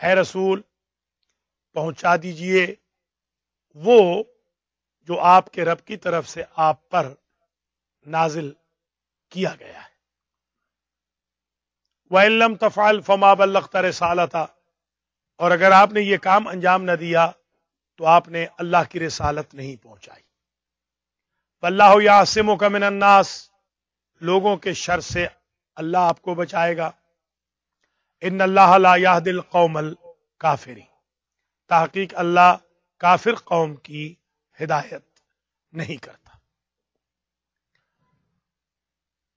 اے رسول پہنچا دیجئے وہ جو آپ کے رب کی طرف سے آپ پر نازل کیا گیا ہے. وَإِن لَّمْ تَفْعَلْ فَمَا بَلَّغْتَ رِسَالَتَهُ، اور اگر آپ نے یہ کام انجام نہ دیا تو آپ نے اللہ کی رسالت نہیں پہنچائی. وَاللَّهُ يَعْصِمُكَ مِنَ النَّاسِ، لوگوں کے شر سے اللہ آپ کو بچائے گا. ان اللہ لا یہدی القوم الکافرین، تحقیق اللہ کافر قوم کی ہدایت نہیں کرتا.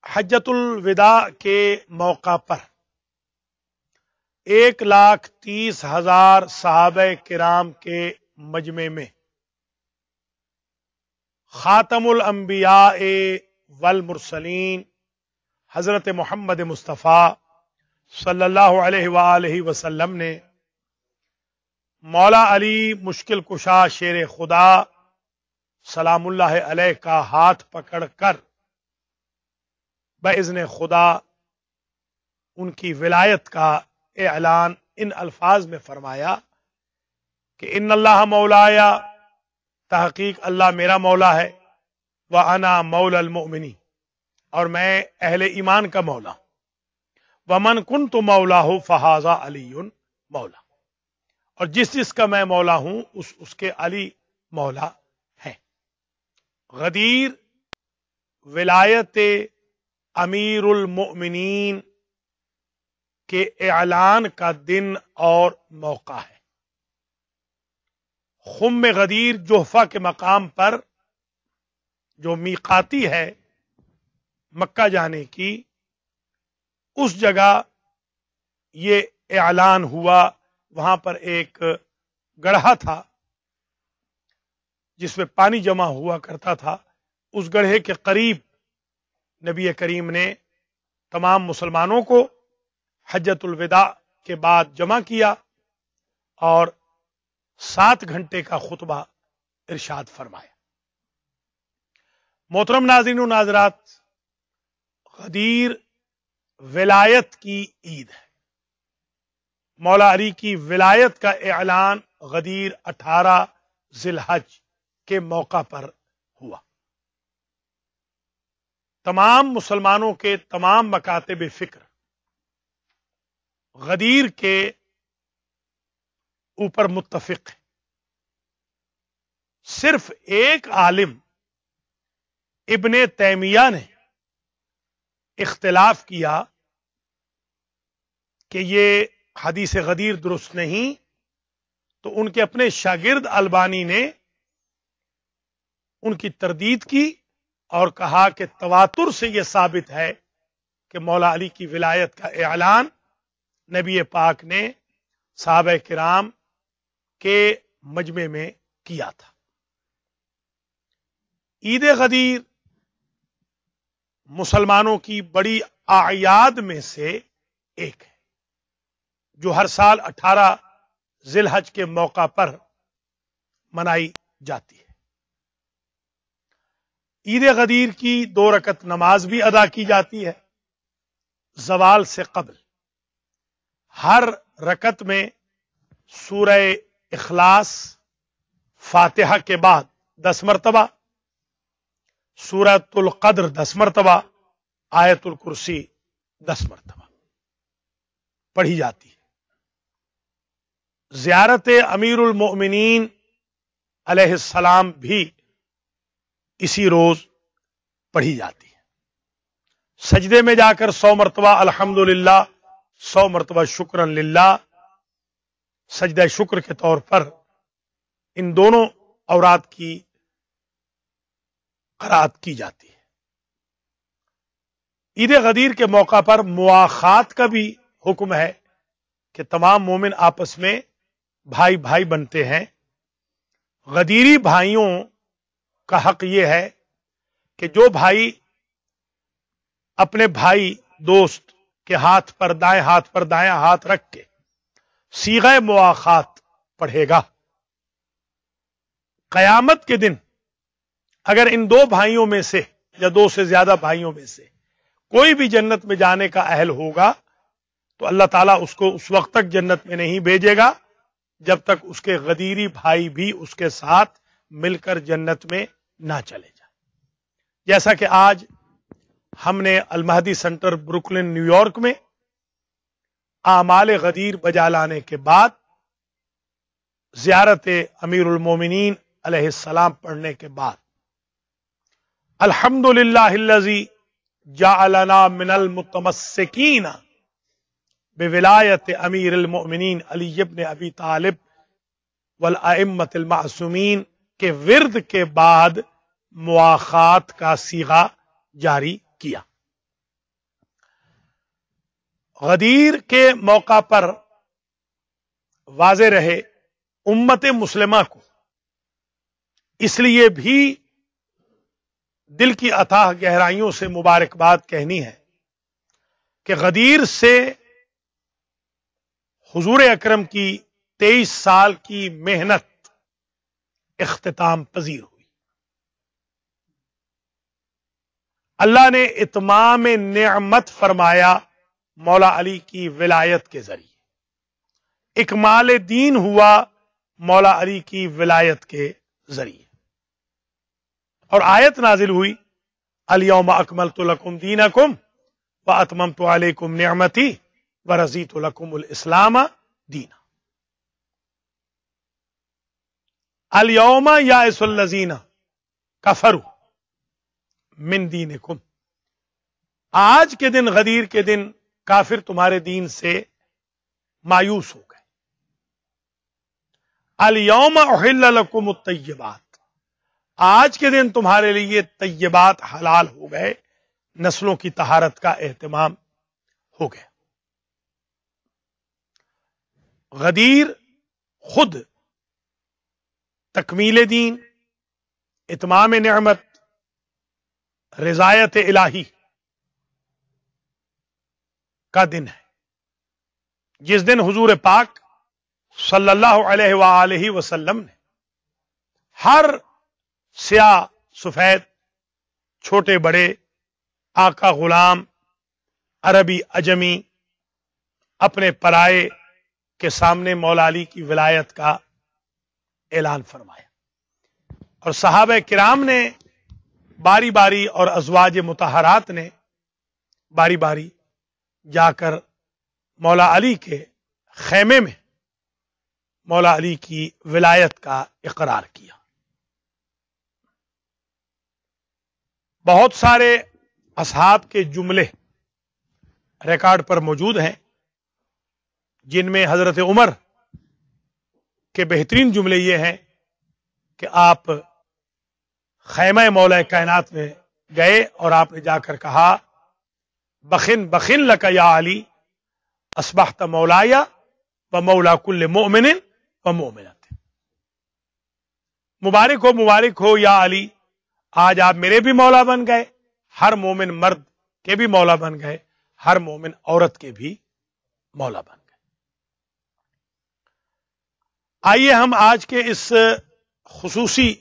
حجۃ الوداع کے موقع پر 1,30,000 صحابہ کرام کے مجمع میں خاتم الانبیاء والمرسلین حضرت محمد مصطفیٰ صلی اللہ علیہ وآلہ وسلم نے مولا علی مشکل کشا شیر خدا سلام اللہ علیہ کا ہاتھ پکڑ کر باذن خدا ان کی ولایت کا اعلان ان الفاظ میں فرمایا کہ ان اللہ مولایا، تحقیق اللہ میرا مولا ہے، وَأَنَا مَوْلَى الْمُؤْمِنِينَ، اور میں اہل ایمان کا مولا ہوں. وَمَنْ كُنْتُ مَوْلَاهُ فَهَذَا عَلِيٌّ مولا، اور جس کا میں مولا ہوں اس کے علی مولا ہے. غدیر ولایت امیر المؤمنین کے اعلان کا دن اور موقع ہے. خم غدیر جحفہ کے مقام پر جو میقاتی ہے مکہ جانے کی، اس جگہ یہ اعلان ہوا. وہاں پر ایک گڑھا تھا جس میں پانی جمع ہوا کرتا تھا. اس گڑھے کے قریب نبی کریم نے تمام مسلمانوں کو حجۃ الوداع کے بعد جمع کیا اور 7 گھنٹے کا خطبہ ارشاد فرمایا. محترم ناظرین و ناظرات، غدیر ولایت کی عید ہے. مولا علی کی ولایت کا اعلان غدیر 18 ذی الحج کے موقع پر ہوا. تمام مسلمانوں کے تمام مکاتب فکر غدیر کے اوپر متفق ہے. صرف ایک عالم ابن تیمیہ نے اختلاف کیا کہ یہ حدیث غدیر درست نہیں، تو ان کے اپنے شاگرد البانی نے ان کی تردید کی اور کہا کہ تواتر سے یہ ثابت ہے کہ مولا علی کی ولایت کا اعلان نبی پاک نے صحابہ کرام کے مجمع میں کیا تھا. عید غدیر مسلمانوں کی بڑی اعیاد میں سے ایک ہے جو ہر سال 18 ذی الحج کے موقع پر منائی جاتی ہے. عید غدیر کی 2 رکعت نماز بھی ادا کی جاتی ہے زوال سے قبل. ہر رکعت میں سورہ اخلاص فاتحہ کے بعد 10 مرتبہ، سورۃ القدر 10 مرتبہ، آیت الکرسی 10 مرتبہ پڑھی جاتی ہے. زیارت امیر المؤمنین علیہ السلام بھی اسی روز پڑھی جاتی ہے. سجدے میں جا کر 100 مرتبہ الحمدللہ، 100 مرتبہ شکرن للہ، سجدہ شکر کے طور پر ان دونوں اوراد کی قرات کی جاتی ہے. عید غدیر کے موقع پر مواخات کا بھی حکم ہے کہ تمام مومن آپس میں بھائی بھائی بنتے ہیں. غدیری بھائیوں کا حق یہ ہے کہ جو بھائی اپنے بھائی دوست کے ہاتھ پر دائیں ہاتھ رکھ کے صیغہ مواخات پڑھے گا، قیامت کے دن اگر ان 2 بھائیوں میں سے یا 2 سے زیادہ بھائیوں میں سے کوئی بھی جنت میں جانے کا اہل ہوگا تو اللہ تعالیٰ اس کو اس وقت تک جنت میں نہیں بھیجے گا جب تک اس کے غدیری بھائی بھی اس کے ساتھ مل کر جنت میں نہ چلے جائیں. جیسا کہ آج ہم نے المہدی سینٹر بروکلن نیو یارک میں اعمال غدیر بجا لانے کے بعد زیارت امیر المومنین علیہ السلام پڑھنے کے بعد الحمدللہ الذی جعلنا من المتمسکین بولایت امیر المؤمنین علی ابن ابی طالب والائمۃ المعصومین کے ورد کے بعد مواخات کا صیغہ جاری کیا. غدیر کے موقع پر واضح رہے امت مسلمہ کو اس لیے بھی دل کی اتھاہ گہرائیوں سے مبارکباد کہنی ہے کہ غدیر سے حضور اکرم کی 23 سال کی محنت اختتام پذیر ہوئی. اللہ نے اتمام نعمت فرمایا مولا علی کی ولایت کے ذریعے. اکمال دین ہوا مولا علی کی ولایت کے ذریعے. اور آیت نازل ہوئی الیوم اکملت لکم دینکم واتممت علیکم نعمتی ورضیت لکم الاسلام دینا. الیوم یائس الذین کفروا من دینکم، آج کے دن غدیر کے دن کافر تمہارے دین سے مایوس ہو گئے. الیوم احل لکم الطیبات، آج کے دن تمہارے لیے طیبات حلال ہو گئے، نسلوں کی طہارت کا اہتمام ہو گیا. غدیر خود تکمیل دین، اتمام نعمت، رضایت الہی کا دن ہے، جس دن حضور پاک صلی اللہ علیہ وآلہ وسلم نے ہر سیاہ سفید، چھوٹے بڑے، آقا غلام، عربی اجمی، اپنے پرائے کے سامنے مولا علی کی ولایت کا اعلان فرمایا. اور صحابہ کرام نے باری باری اور ازواج مطہرات نے باری باری جا کر مولا علی کے خیمے میں مولا علی کی ولایت کا اقرار کیا. بہت سارے اصحاب کے جملے ریکارڈ پر موجود ہیں، جن میں حضرت عمر کے بہترین جملے یہ ہیں کہ آپ خیمہ مولا کائنات میں گئے اور آپ نے جا کر کہا بخن بخن لک یا علی اصبحت مولایا و مولا کل مؤمن و مؤمنۃ. مبارک ہو یا علی، آج آپ میرے بھی مولا بن گئے، ہر مومن مرد کے بھی مولا بن گئے، ہر مومن عورت کے بھی مولا بن گئے. آئیے ہم آج کے اس خصوصی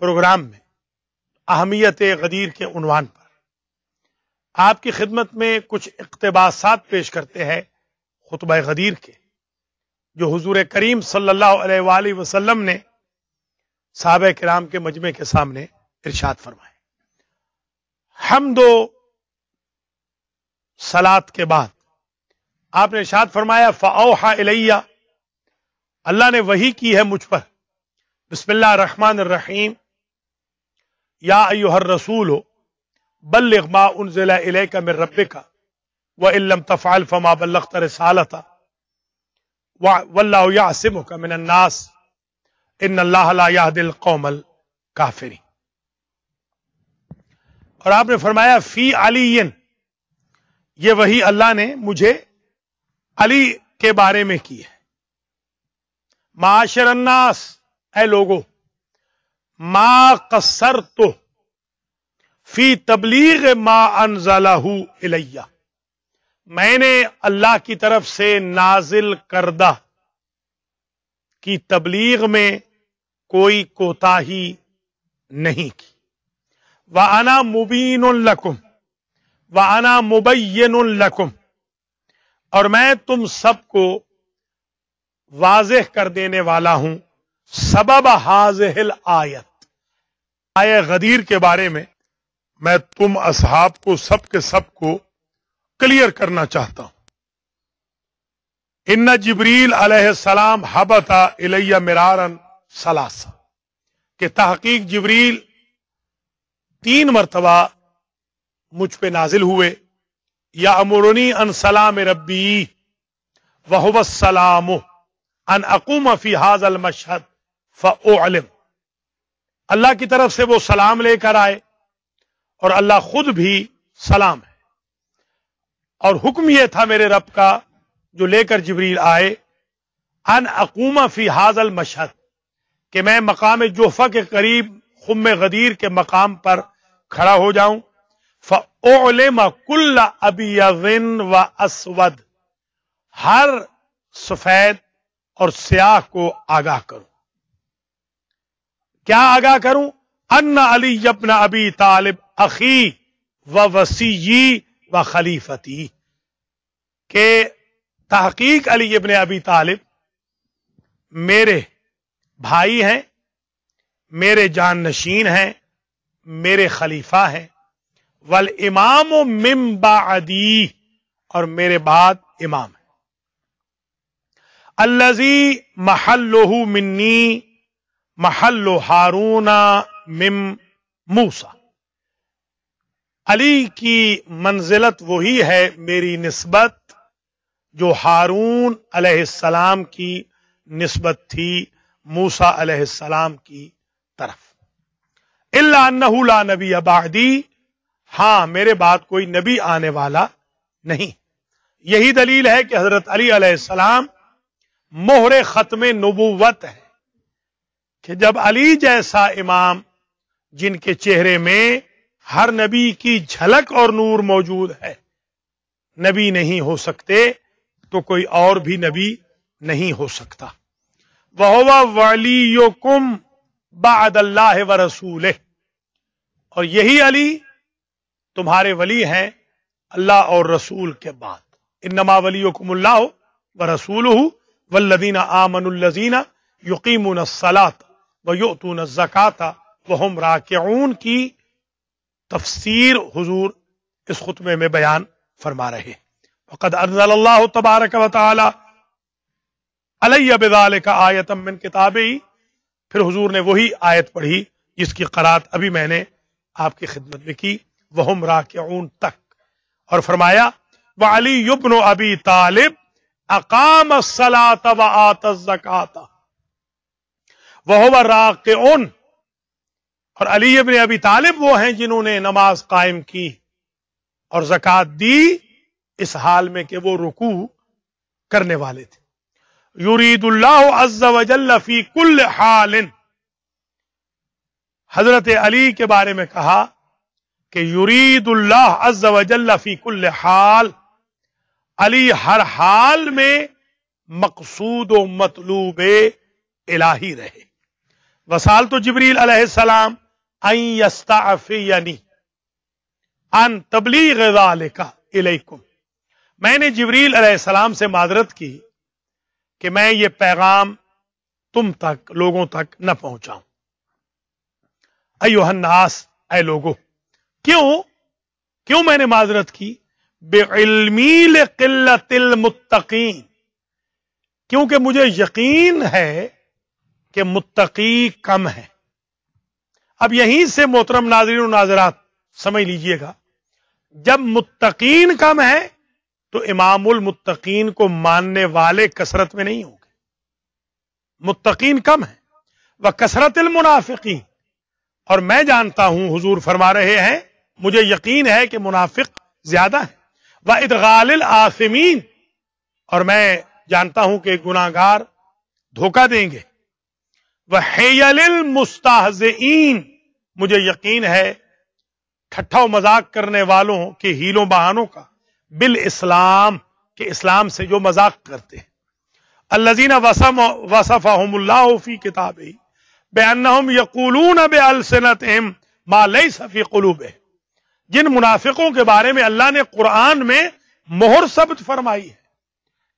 پروگرام میں اہمیت غدیر کے عنوان پر آپ کی خدمت میں کچھ اقتباسات پیش کرتے ہیں خطبہ غدیر کے، جو حضور کریم صلی اللہ علیہ وآلہ وسلم نے صحابہ کرام کے مجمع کے سامنے ارشاد فرمائے. حمد و صلات کے بعد آپ نے ارشاد فرمایا فاوحى الی، اللہ نے وحی کی ہے مجھ پر. بسم اللہ الرحمن الرحیم. یا ایھا الرسول بلغ ما انزل الیک من ربک وان لم تفعل فما بلغت رسالته واللہ یعصمک من الناس ان اللہ لا یہدی القوم الکافرین. اور آپ نے فرمایا فی علی، یہ وہی اللہ نے مجھے علی کے بارے میں کی ہے. معاشر الناس، اے لوگو، ما قصرت فی تبلیغ ما انزلہ الیہ، میں نے اللہ کی طرف سے نازل کردہ کی تبلیغ میں کوئی کوتاہی نہیں کی. وَأَنَا مُبِينٌ لَكُمْ وَأَنَا مُبَيِّنٌ لَكُمْ، اور میں تم سب کو واضح کر دینے والا ہوں سبب حاذہ الآیت، آیہ غدیر کے بارے میں تم اصحاب کو سب کے سب کو کلیئر کرنا چاہتا ہوں۔ ان جبریل علیہ السلام حبط الی مرارا ثلاثا، کہ تحقیق جبریل 3 مرتبہ مجھ پہ نازل ہوئے، یأمرنی ان سلام ربی وہو السلام ان اقوم فی ھذا المشہد فاعلم، اللہ کی طرف سے وہ سلام لے کر آئے اور اللہ خود بھی سلام ہے، اور حکم یہ تھا میرے رب کا جو لے کر جبریل آئے، ان اقوم فی ھذا المشہد، کہ میں مقام جوفہ کے قریب خم غدیر کے مقام پر کھڑا ہو جاؤں، فاعلم کل ابیض و اسود، ہر سفید اور سیاہ کو آگاہ کروں۔ کیا آگاہ کروں؟ ان علی ابن ابی طالب اخی و وصیی و خلیفتی، کہ تحقیق علی ابن ابی طالب میرے بھائی ہیں، میرے جان نشین ہیں، میرے خلیفہ ہیں، والامام من بعدی، اور میرے بعد امام ہے، الذی محلہ منی محل ہارون من موسیٰ، علی کی منزلت وہی ہے میری نسبت جو ہارون علیہ السلام کی نسبت تھی موسیٰ علیہ السلام کی طرف، الا انہ لا نبی بعدی، ہاں میرے بعد کوئی نبی آنے والا نہیں۔ یہی دلیل ہے کہ حضرت علی علیہ السلام مہر ختم نبوت ہے، کہ جب علی جیسا امام جن کے چہرے میں ہر نبی کی جھلک اور نور موجود ہے نبی نہیں ہو سکتے، تو کوئی اور بھی نبی نہیں ہو سکتا۔ وَهُوَ وَلِيُّكُمْ بَعْدَ اللَّهِ وَرَسُولِهِ، اور یہی علی تمہارے ولی ہیں اللہ اور رسول کے بعد۔ انما ولیکم اللہ ورسولہ والذین آمنوا الذین یقیمون الصلاۃ ویؤتون الزکاۃ وہم راکعون کی تفسیر حضور اس خطبے میں بیان فرما رہے۔ وقد انزل اللہ تبارک و تعالی علی بذالک آیۃ من کتابہ، پھر حضور نے وہی آیت پڑھی جس کی قرات ابھی میں نے آپ کی خدمت میں کی، وہم راکعون تک، اور فرمایا وعلی ابن ابی طالب اقام الصلاۃ وآت الزکاۃ وہو راکع، اور علی ابن ابی طالب وہ ہیں جنہوں نے نماز قائم کی اور زکوٰۃ دی اس حال میں کہ وہ رکوع کرنے والے تھے۔ یرید اللہ عز وجل فی کل حال، حضرت علی کے بارے میں کہا کہ یرید اللہ عز وجل فی کل حال، علی ہر حال میں مقصود و مطلوب الہی رہے۔ وسالت جبریل علیہ السلام ان یستعفینی ان تبلیغ ذالک الیکم، میں نے جبریل علیہ السلام سے معذرت کی کہ میں یہ پیغام تم تک لوگوں تک نہ پہنچاؤں۔ ایھا الناس، اے لوگو، کیوں میں نے معذرت کی؟ بعلمی لقلت المتقین، کیونکہ مجھے یقین ہے کہ متقی کم ہے۔ اب یہیں سے محترم ناظرین و ناظرات سمجھ لیجئے گا، جب متقین کم ہے تو امام المتقین کو ماننے والے کثرت میں نہیں ہوں گے، متقین کم ہے۔ وکثرت المنافقین، اور میں جانتا ہوں حضور فرما رہے ہیں مجھے یقین ہے کہ منافق زیادہ ہے۔ وادغال الآثمین، اور میں جانتا ہوں کہ گناہگار دھوکہ دیں گے۔ وحیل المستہزئین، مجھے یقین ہے ٹھٹھا و مذاق کرنے والوں کے ہیلوں بہانوں کا، بالاسلام، کہ اسلام سے جو مذاق کرتے ہیں۔ الذین وصفهم اللہ فی کتابہ بانہم یقولون بالسنتہم ما لیس فی قلوبہم، جن منافقوں کے بارے میں اللہ نے قرآن میں مہر ثبت فرمائی ہے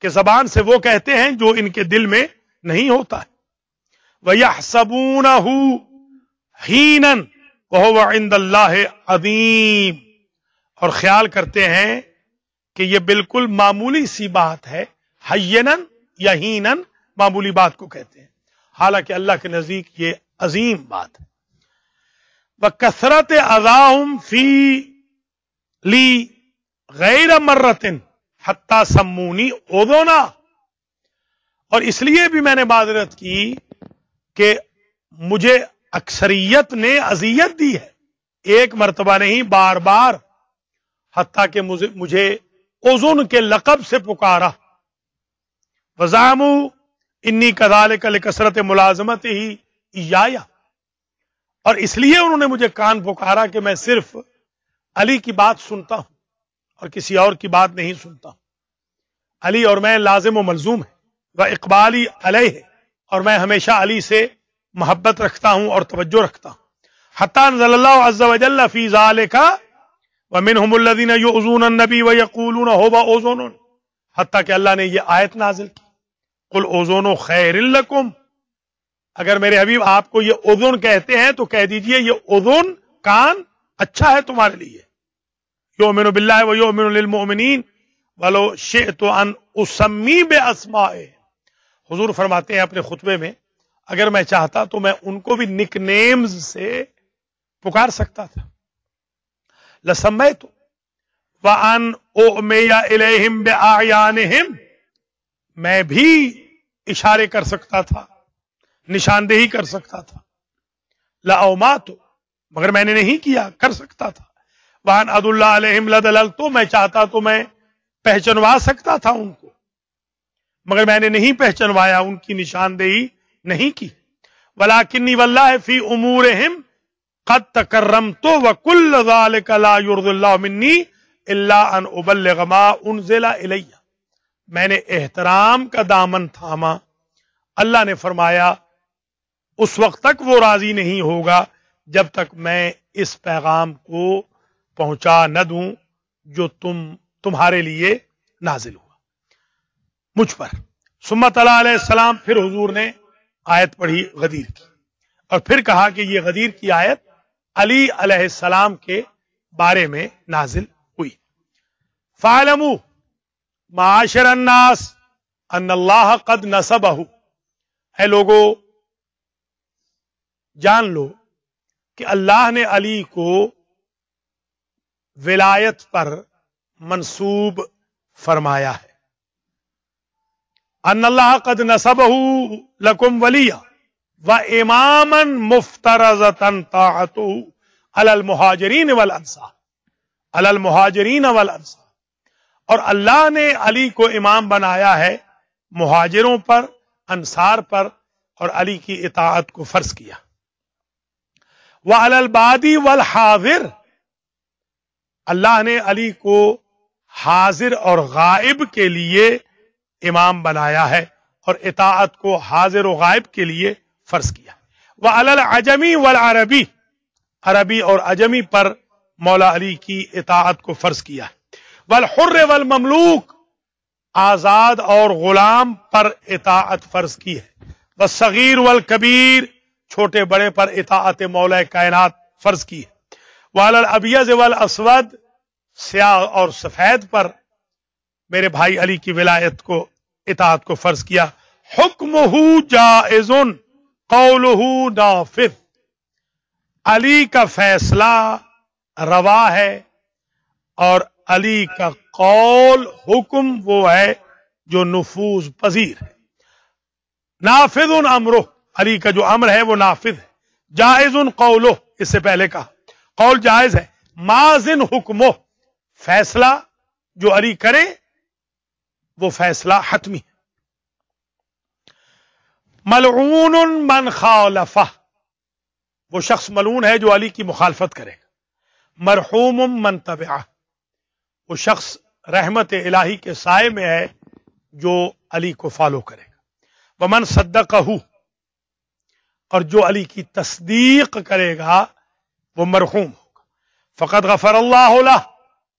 کہ زبان سے وہ کہتے ہیں جو ان کے دل میں نہیں ہوتا ہے. وَيَحْسَبُونَهُ هِينًا وَهُوَ عِندَ اللَّهِ عَظِيمٌ، اور خیال کرتے ہیں کہ یہ بالکل معمولی سی بات ہے. حینن یا ہینن معمولی بات کو کہتے ہیں، حالانکہ اللہ کے نزدیک یہ عظیم بات ہے. وَكَثْرَةِ أَذَاهُمْ فِي لِي غَيْرَ مَرَّةٍ حَتَّى سَمُّونِي أُذُنًا، اور اس لیے بھی میں نے معذرت کی کہ مجھے اکثریت نے اذیت دی ہے، ایک مرتبہ نہیں بار بار، حتیٰ کہ مجھے اذن کے لقب سے پکارا. وَزَعَمُوا إِنِّي كَذَلِكَ لِكَثْرَةِ مُلَازَمَتِهِ إِيَّايَ، اور اس لیے انہوں نے مجھے کان پکارا کہ میں صرف علی کی بات سنتا ہوں اور کسی اور کی بات نہیں سنتا ہوں. علی اور میں لازم و ملزوم ہیں. وَإِقْبَالِي عَلَيْهِ، اور میں ہمیشہ علی سے محبت رکھتا ہوں اور توجہ رکھتا ہوں. حَتَّى أَنزَلَ اللَّهُ عَزَّ وَجَلَّ فِي ذَلِكَ وَمِنْهُمُ الَّذِينَ يُؤْذُونَ النَّبِيَّ وَيَقُولُونَ هُوَ أُذُنٌ، حتیٰ کہ اللہ نے یہ آیت نازل کی، قُلْ أُذُنُ خَيْرٍ لَكُمْ، اگر میرے حبیب آپ کو یہ اذن کہتے ہیں تو کہہ دیجئے یہ اذن کان اچھا ہے تمہارے لیے. یؤمن باللہ و یؤمن للمؤمنین ولو شئت ان اسمی باسمائہ، حضور فرماتے ہیں اپنے خطبے میں اگر میں چاہتا تو میں ان کو بھی نک نیمز سے پکار سکتا تھا. لسمیت وان اؤمی الیہم باعیانہم، میں بھی اشارے کر سکتا تھا، نشاندہی کر سکتا تھا. لأومات، مگر میں نے نہیں کیا، کر سکتا تھا. وان اد اللہ علیہم لدللت، میں چاہتا تو میں پہچنوا سکتا تھا ان کو، مگر میں نے نہیں پہچنوایا، ان کی نشاندہی نہیں کی. ولکنی واللہ فی امورہم قد تکرمت وکل ذلک لا یرضی اللہ منی الا ان ابلغ ما انزل الی، میں نے احترام کا دامن تھاما. اللہ نے فرمایا اس وقت تک وہ راضی نہیں ہوگا جب تک میں اس پیغام کو پہنچا نہ دوں جو تمہارے لیے نازل ہوا مجھ پر. ثم تلا علیہ السلام، پھر حضور نے آیت پڑھی غدیر کی، اور پھر کہا کہ یہ غدیر کی آیت علی علیہ السلام کے بارے میں نازل ہوئی. فَاعْلَمُوا معاشر الناس ان اللہ قد نصبہ، اے لوگو جان لو کہ اللہ نے علی کو ولایت پر منصوب فرمایا ہے. ان اللہ قد نصبہ لکم ولیہ و اماما مفترضتا طاعتہ علی المہاجرین والانصار، علی المہاجرین والانصار، اور اللہ نے علی کو امام بنایا ہے مہاجروں پر، انصار پر، اور علی کی اطاعت کو فرض کیا. وعلی البادی والحاضر، اللہ نے علی کو حاضر اور غائب کے لیے امام بنایا ہے اور اطاعت کو حاضر و غائب کے لیے فرض کیا. وعلی العجمی والعربی، عربی اور عجمی پر مولا علی کی اطاعت کو فرض کیا ہے. والحر والمملوک، آزاد اور غلام پر اطاعت فرض کی ہے. والصغیر والکبیر، چھوٹے بڑے پر اطاعت مولا کائنات فرض کی ہے. وعلی الابیض والاسود، سیاہ اور سفید پر میرے بھائی علی کی ولایت کو اطاعت کو فرض کیا. حکمہ جائز قولہ نافذ، علی کا فیصلہ روا ہے اور علی کا قول حکم وہ ہے جو نفوذ پذیر ہے. نافذ امرہ، علی کا جو امر ہے وہ نافذ ہے. جائز قولہ، اس سے پہلے کہا قول جائز ہے. ماذن حکمہ، فیصلہ جو علی کرے وہ فیصلہ حتمی ہے. ملعون من خالفہ، وہ شخص ملعون ہے جو علی کی مخالفت کرے گا. مرحوم من تبعہ، وہ شخص رحمت الہی کے سائے میں ہے جو علی کو فالو کرے گا. ومن صدقہ، اور جو علی کی تصدیق کرے گا وہ مرحوم ہوگا. فقد غفر اللہ لہ،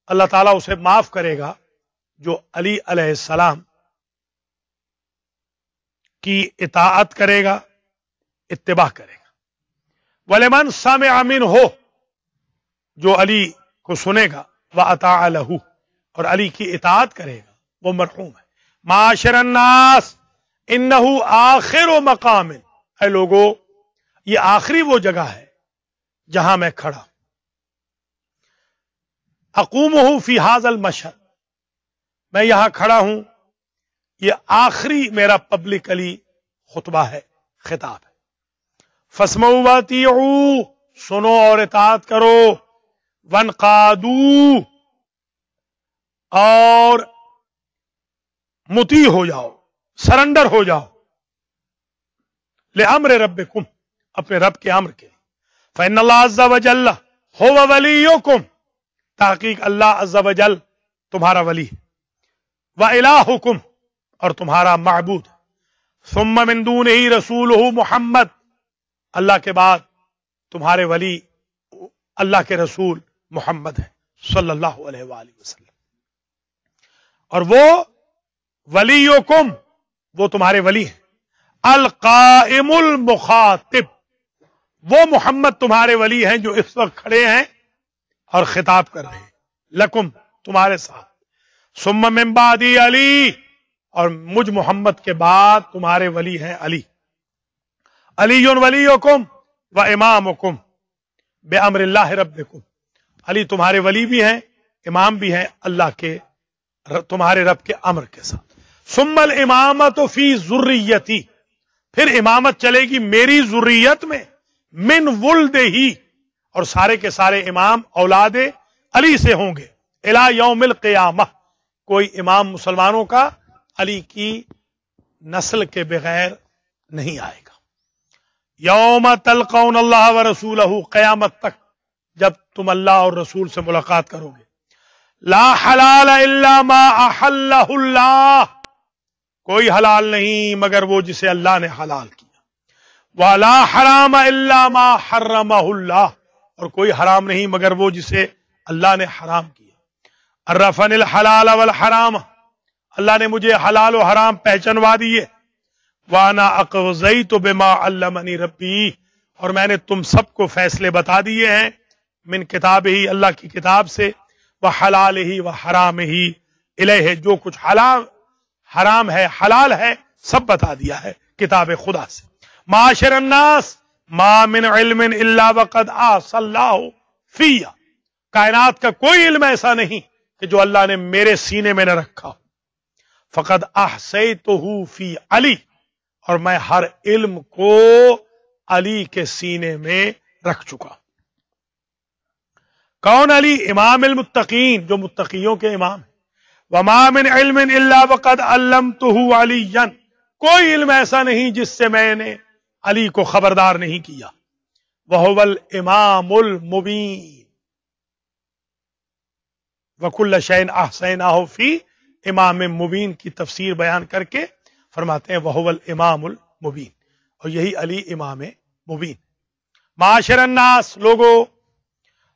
اللہ تعالیٰ اسے معاف کرے گا جو علی علیہ السلام کی اطاعت کرے گا، اتباع کرے گا. وَلِمَنْ سَمِعَ مِنْهُ، جو علی کو سنے گا، وَأَطَاعَ لَهُ، اور علی کی اطاعت کرے گا، وہ مرحوم ہے. معاشر الناس انه آخر مقام، اے لوگو یہ آخری وہ جگہ ہے جہاں میں کھڑا اقومہ فی ھذا المشہد، میں یہاں کھڑا ہوں، یہ آخری میرا پبلکلی خطبہ ہے، خطاب ہے. فاسمعوا واطیعوا، سنو اور اطاعت کرو. وانقادوا، اور مطیع ہو جاؤ، سرنڈر ہو جاؤ. لامر ربکم، اپنے رب کے امر کے. فإن اللہ عز وجل هو ولیکم، تحقیق اللہ عز وجل تمہارا ولی ہے. وإلہکم، اور تمہارا معبود. ثم من دونہ رسولہ محمد، اللہ کے بعد تمہارے ولی اللہ کے رسول محمد ہے صلی اللہ علیہ وآلہ وسلم. اور وہ ولیکم، وہ تمہارے ولی ہیں. القائم المخاطب، وہ محمد تمہارے ولی ہیں جو اس وقت کھڑے ہیں اور خطاب کر رہے ہیں. لکم، تمہارے ساتھ. ثم من بعدی علی، اور مجھ محمد کے بعد تمہارے ولی ہیں علی. علی ولیکم و امامکم بامر اللہ ربکم، علی تمہارے ولی بھی ہیں، امام بھی ہیں اللہ کے، تمہارے رب کے امر کے ساتھ. ثم الامامت فی ذریتی، پھر امامت چلے گی میری ذریت میں. من ولدہ، اور سارے کے سارے امام اولاد علی سے ہوں گے. الی یوم القیامہ، کوئی امام مسلمانوں کا علی کی نسل کے بغیر نہیں آئے گا. یوم تلقون اللہ ورسولہ، قیامت تک جب تم اللہ اور رسول سے ملاقات کرو گے. لا حلال الا ما احلہ اللہ، کوئی حلال نہیں مگر وہ جسے اللہ نے حلال کیا. ولا حرام الا ما حرمہ اللہ، اور کوئی حرام نہیں مگر وہ جسے اللہ نے حرام کیا. عرفنی الحلال والحرام، اللہ نے مجھے حلال و حرام پہچنوا دیے. وانا اقضیت بما علمنی ربی، اور میں نے تم سب کو فیصلے بتا دیے ہیں من کتاب ہی، اللہ کی کتاب سے. وحلال ہی وحرام ہی الیہ، جو کچھ حرام ہے حلال ہے سب بتا دیا ہے کتاب خدا سے. معاشر الناس ما من علم الا وقد احصى اللہ فی، کائنات کا کوئی علم ایسا نہیں کہ جو اللہ نے میرے سینے میں نہ رکھا. فقد احصیتہ فی علی، اور میں ہر علم کو علی کے سینے میں رکھ چکا. کون علی؟ امام المتقین، جو متقیوں کے امام ہیں. وما من علم الا وقد علمتہ علیا، کوئی علم ایسا نہیں جس سے میں نے علی کو خبردار نہیں کیا. وہو الامام المبین، وکل شیء احصیناہ فی امام مبین کی تفسیر بیان کر کے فرماتے ہیں وہو الامام المبین، اور یہی علی امام مبین. معاشر الناس، لوگو،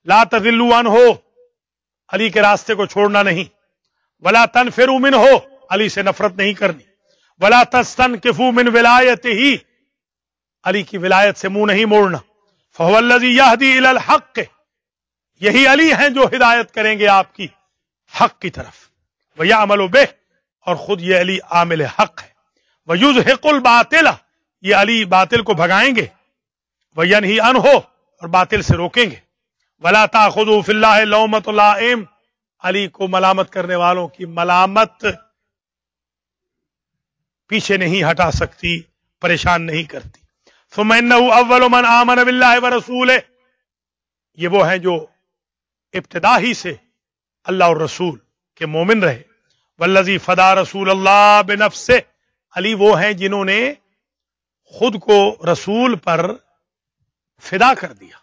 لا تضلوا عنہ، علی کے راستے کو چھوڑنا نہیں. ولا تنفروا منہ، علی سے نفرت نہیں کرنی. ولا تستنکفوا من ولایتہ، علی کی ولایت سے منہ نہیں موڑنا. فهو الذی یہدی الی الحق، یہی علی ہیں جو ہدایت کریں گے آپ کی حق کی طرف. ویعمل بہ، اور خود یہ علی عامل حق ہے. ویزہق الباطل، یہ علی باطل کو بھگائیں گے. وینہی عنہ، اور باطل سے روکیں گے. ولا تاخذوا فی اللہ لومۃ لائم، علی کو ملامت کرنے والوں کی ملامت پیچھے نہیں ہٹا سکتی، پریشان نہیں کرتی. ثم انہ اول من آمن باللہ ورسولہ، یہ وہ ہیں جو ابتدا ہی سے اللہ اور رسول کے مومن رہے. والذی فدا رسول اللہ بنفسہ، علی وہ ہیں جنہوں نے خود کو رسول پر فدا کر دیا.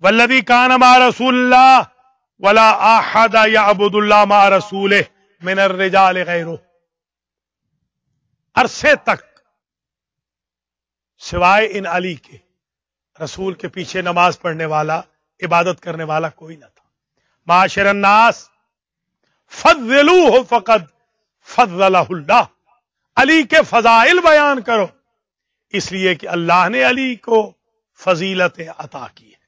والذی کان مع رسول اللہ ولا احد یعبد اللہ مع رسولہ من الرجال غیرہ، عرصے تک سوائے ان علی کے رسول کے پیچھے نماز پڑھنے والا، عبادت کرنے والا کوئی نہ تھا. معاشر الناس فضلوہ فقد فضلہ اللہ، علی کے فضائل بیان کرو، اس لیے کہ اللہ نے علی کو فضیلتیں عطا کی ہے۔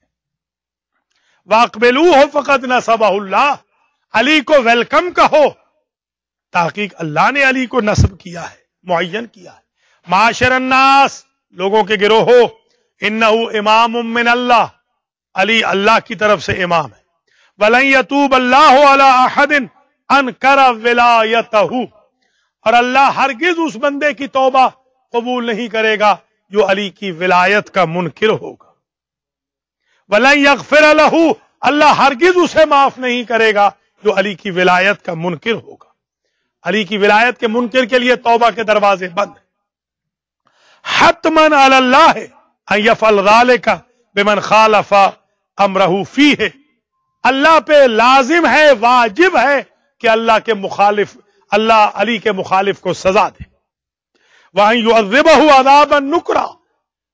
وَأَقْبِلُوهُ فَقَدْ نَصَبَهُ اللَّهُ، علی کو ویلکم کہو، تحقیق اللہ نے علی کو نصب کیا ہے، معین کیا ہے۔ معاشر الناس، لوگوں کے گروہ ہو، انہ امام من اللہ، علی اللہ کی طرف سے امام ہے۔ وَلَن يَتُوبَ اللَّهُ عَلَىٰ أَحَدٍ أَنكَرَ وِلَایَتَهُ، اور اللہ ہرگز اس بندے کی توبہ قبول نہیں کرے گا جو علی کی ولایت کا منکر ہوگا۔ وَلَن يَغْفِرَ لَهُ، اللہ ہرگز اسے معاف نہیں کرے گا جو علی کی ولایت کا منکر ہوگا۔ علی کی ولایت کے منکر کے لیے توبہ کے دروازے بند ہیں۔ حتماً علی اللہ ان یفعل ذلک بمن خالف امرہ فیہ، اللہ پہ لازم ہے، واجب ہے کہ اللہ علی کے مخالف کو سزا دے۔ وَأَن يُعَذِّبَهُ عَذَابًا نُكْرًا،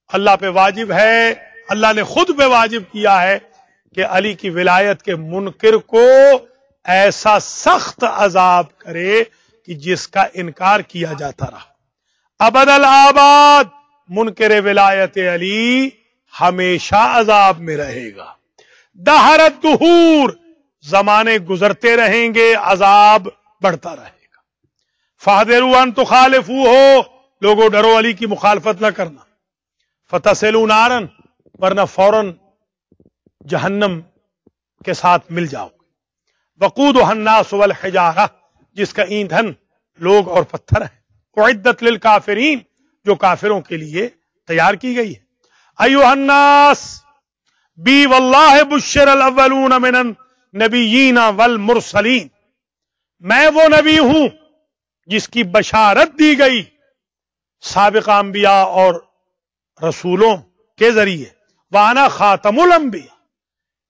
اللہ پہ واجب ہے، اللہ نے خود پہ واجب کیا ہے کہ علی کی ولایت کے منکر کو ایسا سخت عذاب کرے کہ جس کا انکار کیا جاتا رہا۔ ابد الآباد، منکر ولایت علی ہمیشہ عذاب میں رہے گا۔ دہر الدہور، زمانے گزرتے رہیں گے، عذاب بڑھتا رہے گا۔ فاحذروا ان تخالفوہ، لوگوں ڈرو علی کی مخالفت نہ کرنا۔ فتصلوا نارا، ورنہ فوراً جہنم کے ساتھ مل جاؤ گے۔ وقودھا الناس والحجارہ، جس کا ایندھن لوگ اور پتھر ہے۔ اعدت للکافرین، جو کافروں کے لیے تیار کی گئی ہے۔ ایھا الناس بی واللہ بشر الاولون من النبیین والمرسلین، میں وہ نبی ہوں جس کی بشارت دی گئی سابقہ انبیاء اور رسولوں کے ذریعے۔ وانا خاتم الانبیاء،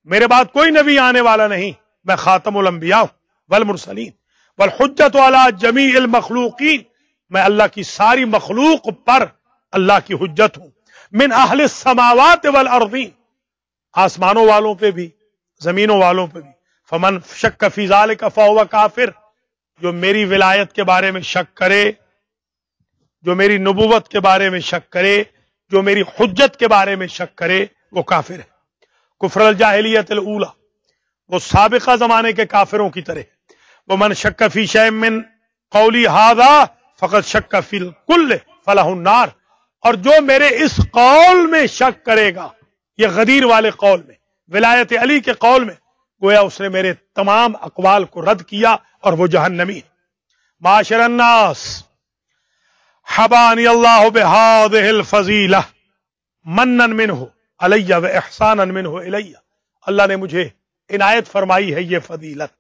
میرے بعد کوئی نبی آنے والا نہیں، میں خاتم الانبیاء ہوں، والمرسلین، والحجت علی جمیع المخلوقین، میں اللہ کی ساری مخلوق پر اللہ کی حجت ہوں۔ من اہل السماوات والارضین، آسمانوں والوں پہ بھی زمینوں والوں پہ بھی۔ فمن شک فی ذلک فہو کافر، جو میری ولایت کے بارے میں شک کرے، جو میری نبوت کے بارے میں شک کرے، جو میری حجت کے بارے میں شک کرے، وہ کافر ہے۔ کفر الجاہلیت الاولی، وہ سابقہ زمانے کے کافروں کی طرح۔ ومن شک فی شیء من قولی ھذا فقد شک فی الکل فلہ النار، اور جو میرے اس قول میں شک کرے گا، یہ غدیر والے قول میں، ولایت علی کے قول میں، گویا اس نے میرے تمام اقوال کو رد کیا اور وہ جہنمی ہے۔ معاشر الناس، حبانی اللہ بہذہ الفضیلہ منا منہ علی و احسانا منہ الی، اللہ نے مجھے عنایت فرمائی ہے یہ فضیلت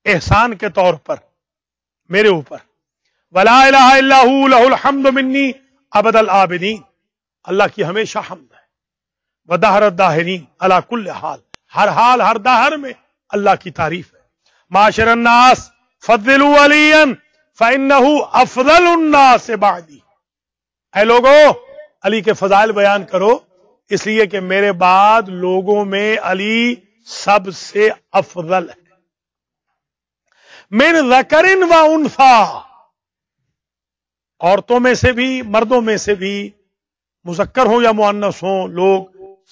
احسان کے طور پر میرے اوپر۔ ولا الہ الا ہو لہ الحمد منی ابد العابدین، اللہ کی ہمیشہ حمد ہے۔ ودہر الداہرین علی کل حال، ہر حال ہر دہر میں اللہ کی تعریف ہے۔ معاشر الناس فضلوا علیا فانہ افضل الناس بعدی، اے لوگو علی کے فضائل بیان کرو، اس لیے کہ میرے بعد لوگوں میں علی سب سے افضل ہے۔ من ذکر و انثی، عورتوں میں سے بھی مردوں میں سے بھی، مذکر ہوں یا مؤنث ہوں، لوگ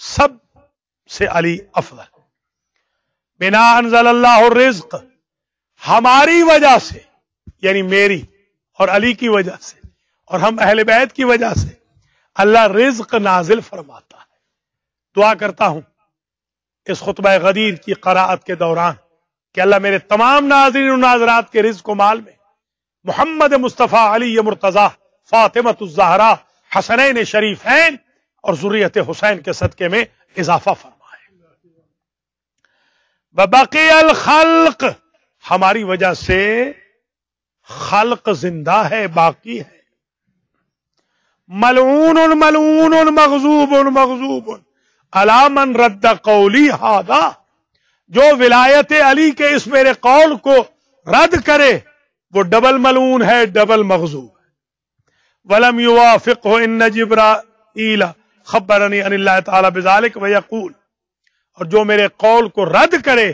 سب سے علی افضل۔ بنا انزل اللہ الرزق، ہماری وجہ سے، یعنی میری اور علی کی وجہ سے اور ہم اہل بیت کی وجہ سے اللہ رزق نازل فرماتا ہے۔ دعا کرتا ہوں اس خطبہ غدیر کی قراءت کے دوران کہ اللہ میرے تمام ناظرین و ناظرات کے رزق و مال میں محمد مصطفیٰ علی مرتضیٰ فاطمۃ الزہرا حسنین شریفین اور ذریت حسین کے صدقے میں اضافہ فرمائے۔ وبقی الخلق، ہماری وجہ سے خلق زندہ ہے، باقی ہے۔ ملعون ملعون مغضوب مغضوب علی من رد قولی ھذا، جو ولایت علی کے اس میرے قول کو رد کرے وہ ڈبل ملعون ہے، ڈبل مغضوب ہے۔ ولم یوافقہ ان جبرائیل خبرنی ان اللہ تعالی بذلک ویقول، اور جو میرے قول کو رد کرے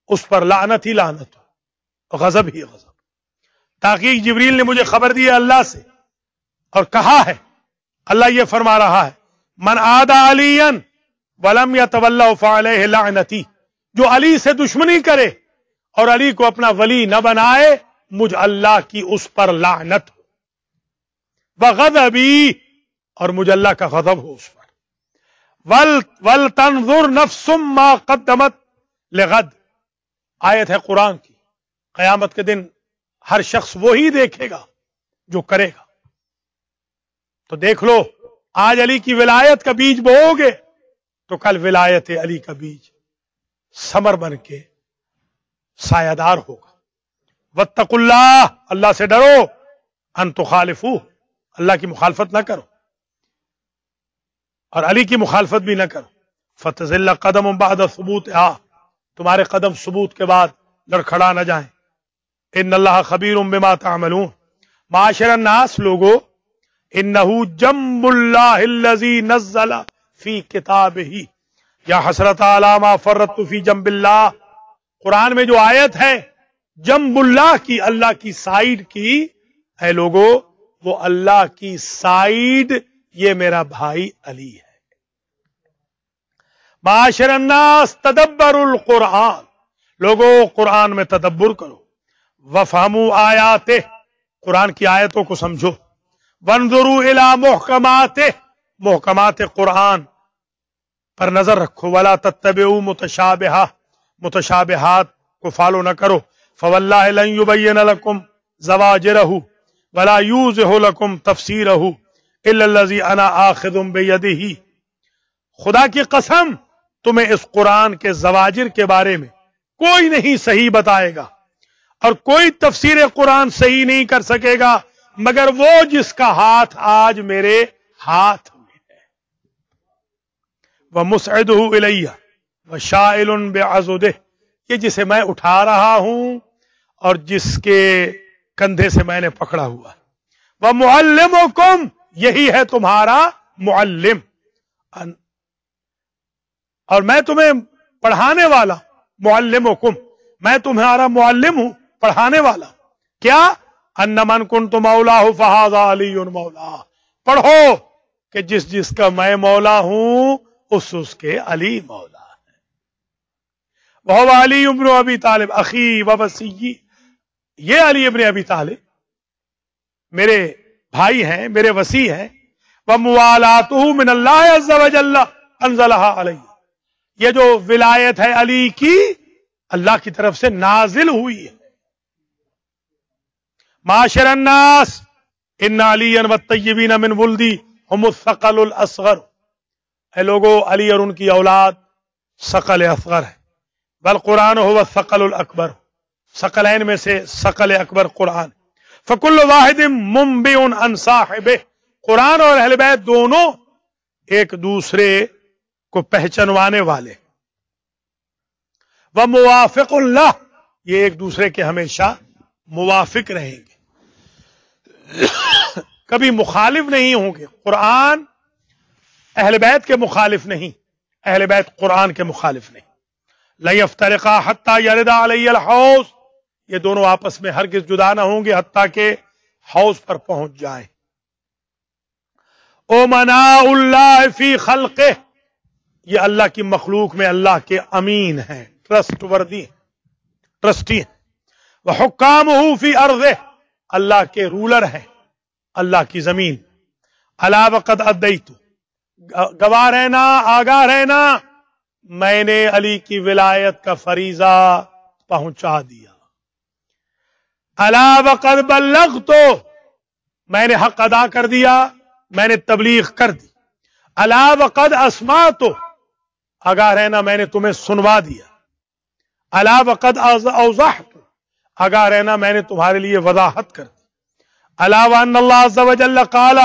اس پر لعنت ہی لعنت ہو، غضب ہی غضب۔ تحقیق جبریل نے مجھے خبر دی ہے اللہ سے اور کہا ہے، اللہ یہ فرما رہا ہے، من عادى عليا ولم يتولى فعليه لعنتي، جو علی سے دشمنی کرے اور علی کو اپنا ولی نہ بنائے، مجھ اللہ کی اس پر لعنت ہو، وغضبی، اور مجھ اللہ کا غضب ہو اس پر، ولتنظر نفس ما قدمت لغد، آیت ہے قرآن کی، قیامت کے دن ہر شخص وہی دیکھے گا جو کرے گا۔ تو دیکھ لو، آج علی کی ولایت کا بیج بو گے تو کل ولایت علی کا بیج ثمر بن کے سایہ دار ہوگا۔ واتقوا اللہ، اللہ سے ڈرو، ان تخالفوہ، اللہ کی مخالفت نہ کرو اور علی کی مخالفت بھی نہ کرو، فتزل قدم بعد ثبوتها، تمہارے قدم ثبوت کے بعد لڑکھڑا نہ جائیں۔ ان اللہ خبیر بما تعملون، معاشر الناس لوگو، انہو جنب اللہ الذی نزل فی کتابہ، یا حسرت علی ما فرطت فی جنب اللہ، قرآن میں جو آیت ہے جنب اللہ کی، اللہ کی سائیڈ کی، اے لوگو وہ اللہ کی سائیڈ، یہ میرا بھائی علی ہے۔ معاشر الناس تدبروا القرآن، لوگو قرآن میں تدبر کرو، وفہموا آیاتہ، قرآن کی آیتوں کو سمجھو، وانظروا الی محکماتہ، محکمات قرآن پر نظر رکھو، ولا تتبعوا متشابہہ، متشابہات کو فالو نہ کرو، فواللہ لن یبین لکم زواجرہ ولا یوضح لکم تفسیرہ الا الذی انا آخذ بیدہ، خدا کی قسم تمہیں اس قرآن کے زواجر کے بارے میں کوئی نہیں صحیح بتائے گا اور کوئی تفسیر قرآن صحیح نہیں کر سکے گا مگر وہ جس کا ہاتھ آج میرے ہاتھ میں ہے۔ وَمُسْعِدُهُ إِلَيَّ وَشَائِلٌ بِعَضُدِهِ، یہ جسے میں اٹھا رہا ہوں اور جس کے کندھے سے میں نے پکڑا ہوا ہے۔ وَمُعَلِّمُكُمْ، یہی ہے تمہارا معلم، اور میں تمہیں پڑھانے والا، معلمکم، میں تمہارا معلم ہوں، پڑھانے والا، کیا؟ ان من کنت مولاہ فہذا علی مولا، پڑھو کہ جس جس کا میں مولا ہوں اس کے علی مولا ہے۔ وہو علی ابن ابی طالب اخی ووصی، یہ علی ابن ابی طالب میرے بھائی ہیں، میرے وصی ہیں۔ وموالاتہ من اللہ عز وجل انزلها علی، یہ جو ولایت ہے علی کی اللہ کی طرف سے نازل ہوئی ہے۔ معاشر الناس ان علیا والطیبین من ولدی ہم الثقل الاصغر، اے لوگو علی اور ان کی اولاد ثقل اصغر ہے، والقرآن هو الثقل الاکبر، ثقلین میں سے ثقل اکبر قرآن۔ فکل واحد منبئ عن صاحبہ، قرآن اور اہل بیت دونوں ایک دوسرے کو پہچنوانے والے، وموافق اللہ، یہ ایک دوسرے کے ہمیشہ موافق رہیں گے، کبھی مخالف نہیں ہوں گے۔ قرآن اہل بیت کے مخالف نہیں، اہل بیت قرآن کے مخالف نہیں۔ لن یفترقا حتی یرد علی الحوض، یہ دونوں آپس میں ہرگز جدا نہ ہوں گے حتیٰ کہ حوض پر پہنچ جائیں۔ امناء اللہ فی خلقہ، یہ اللہ کی مخلوق میں اللہ کے امین ہیں، ٹرسٹ وردی ہیں، ٹرسٹی ہیں۔ وحکامہ فی ارضہ، اللہ کے رولر ہیں اللہ کی زمین۔ الا وقد ادیت، گواہ رہنا، آگاہ رہنا، میں نے علی کی ولایت کا فریضہ پہنچا دیا۔ الا وقد بلغت، میں نے حق ادا کر دیا، میں نے تبلیغ کر دی۔ الا وقد اسمعت، آگاہ رہنا میں نے تمہیں سنوا دیا۔ الا وقد اوضحت، آگاہ رہنا میں نے تمہارے لیے وضاحت کر دی۔ الا وان اللہ عز وجل قال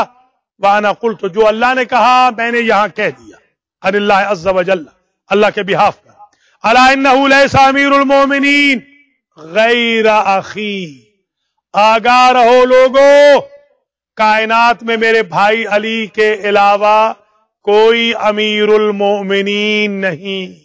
وانا قلت، جو اللہ نے کہا میں نے یہاں کہہ دیا، ان اللہ عز وجل، اللہ کے بہاف پر۔ الا انہ لیس امیر المومنین غیر اخی، آگاہ رہو لوگو، کائنات میں میرے بھائی علی کے علاوہ کوئی امیر المومنین نہیں۔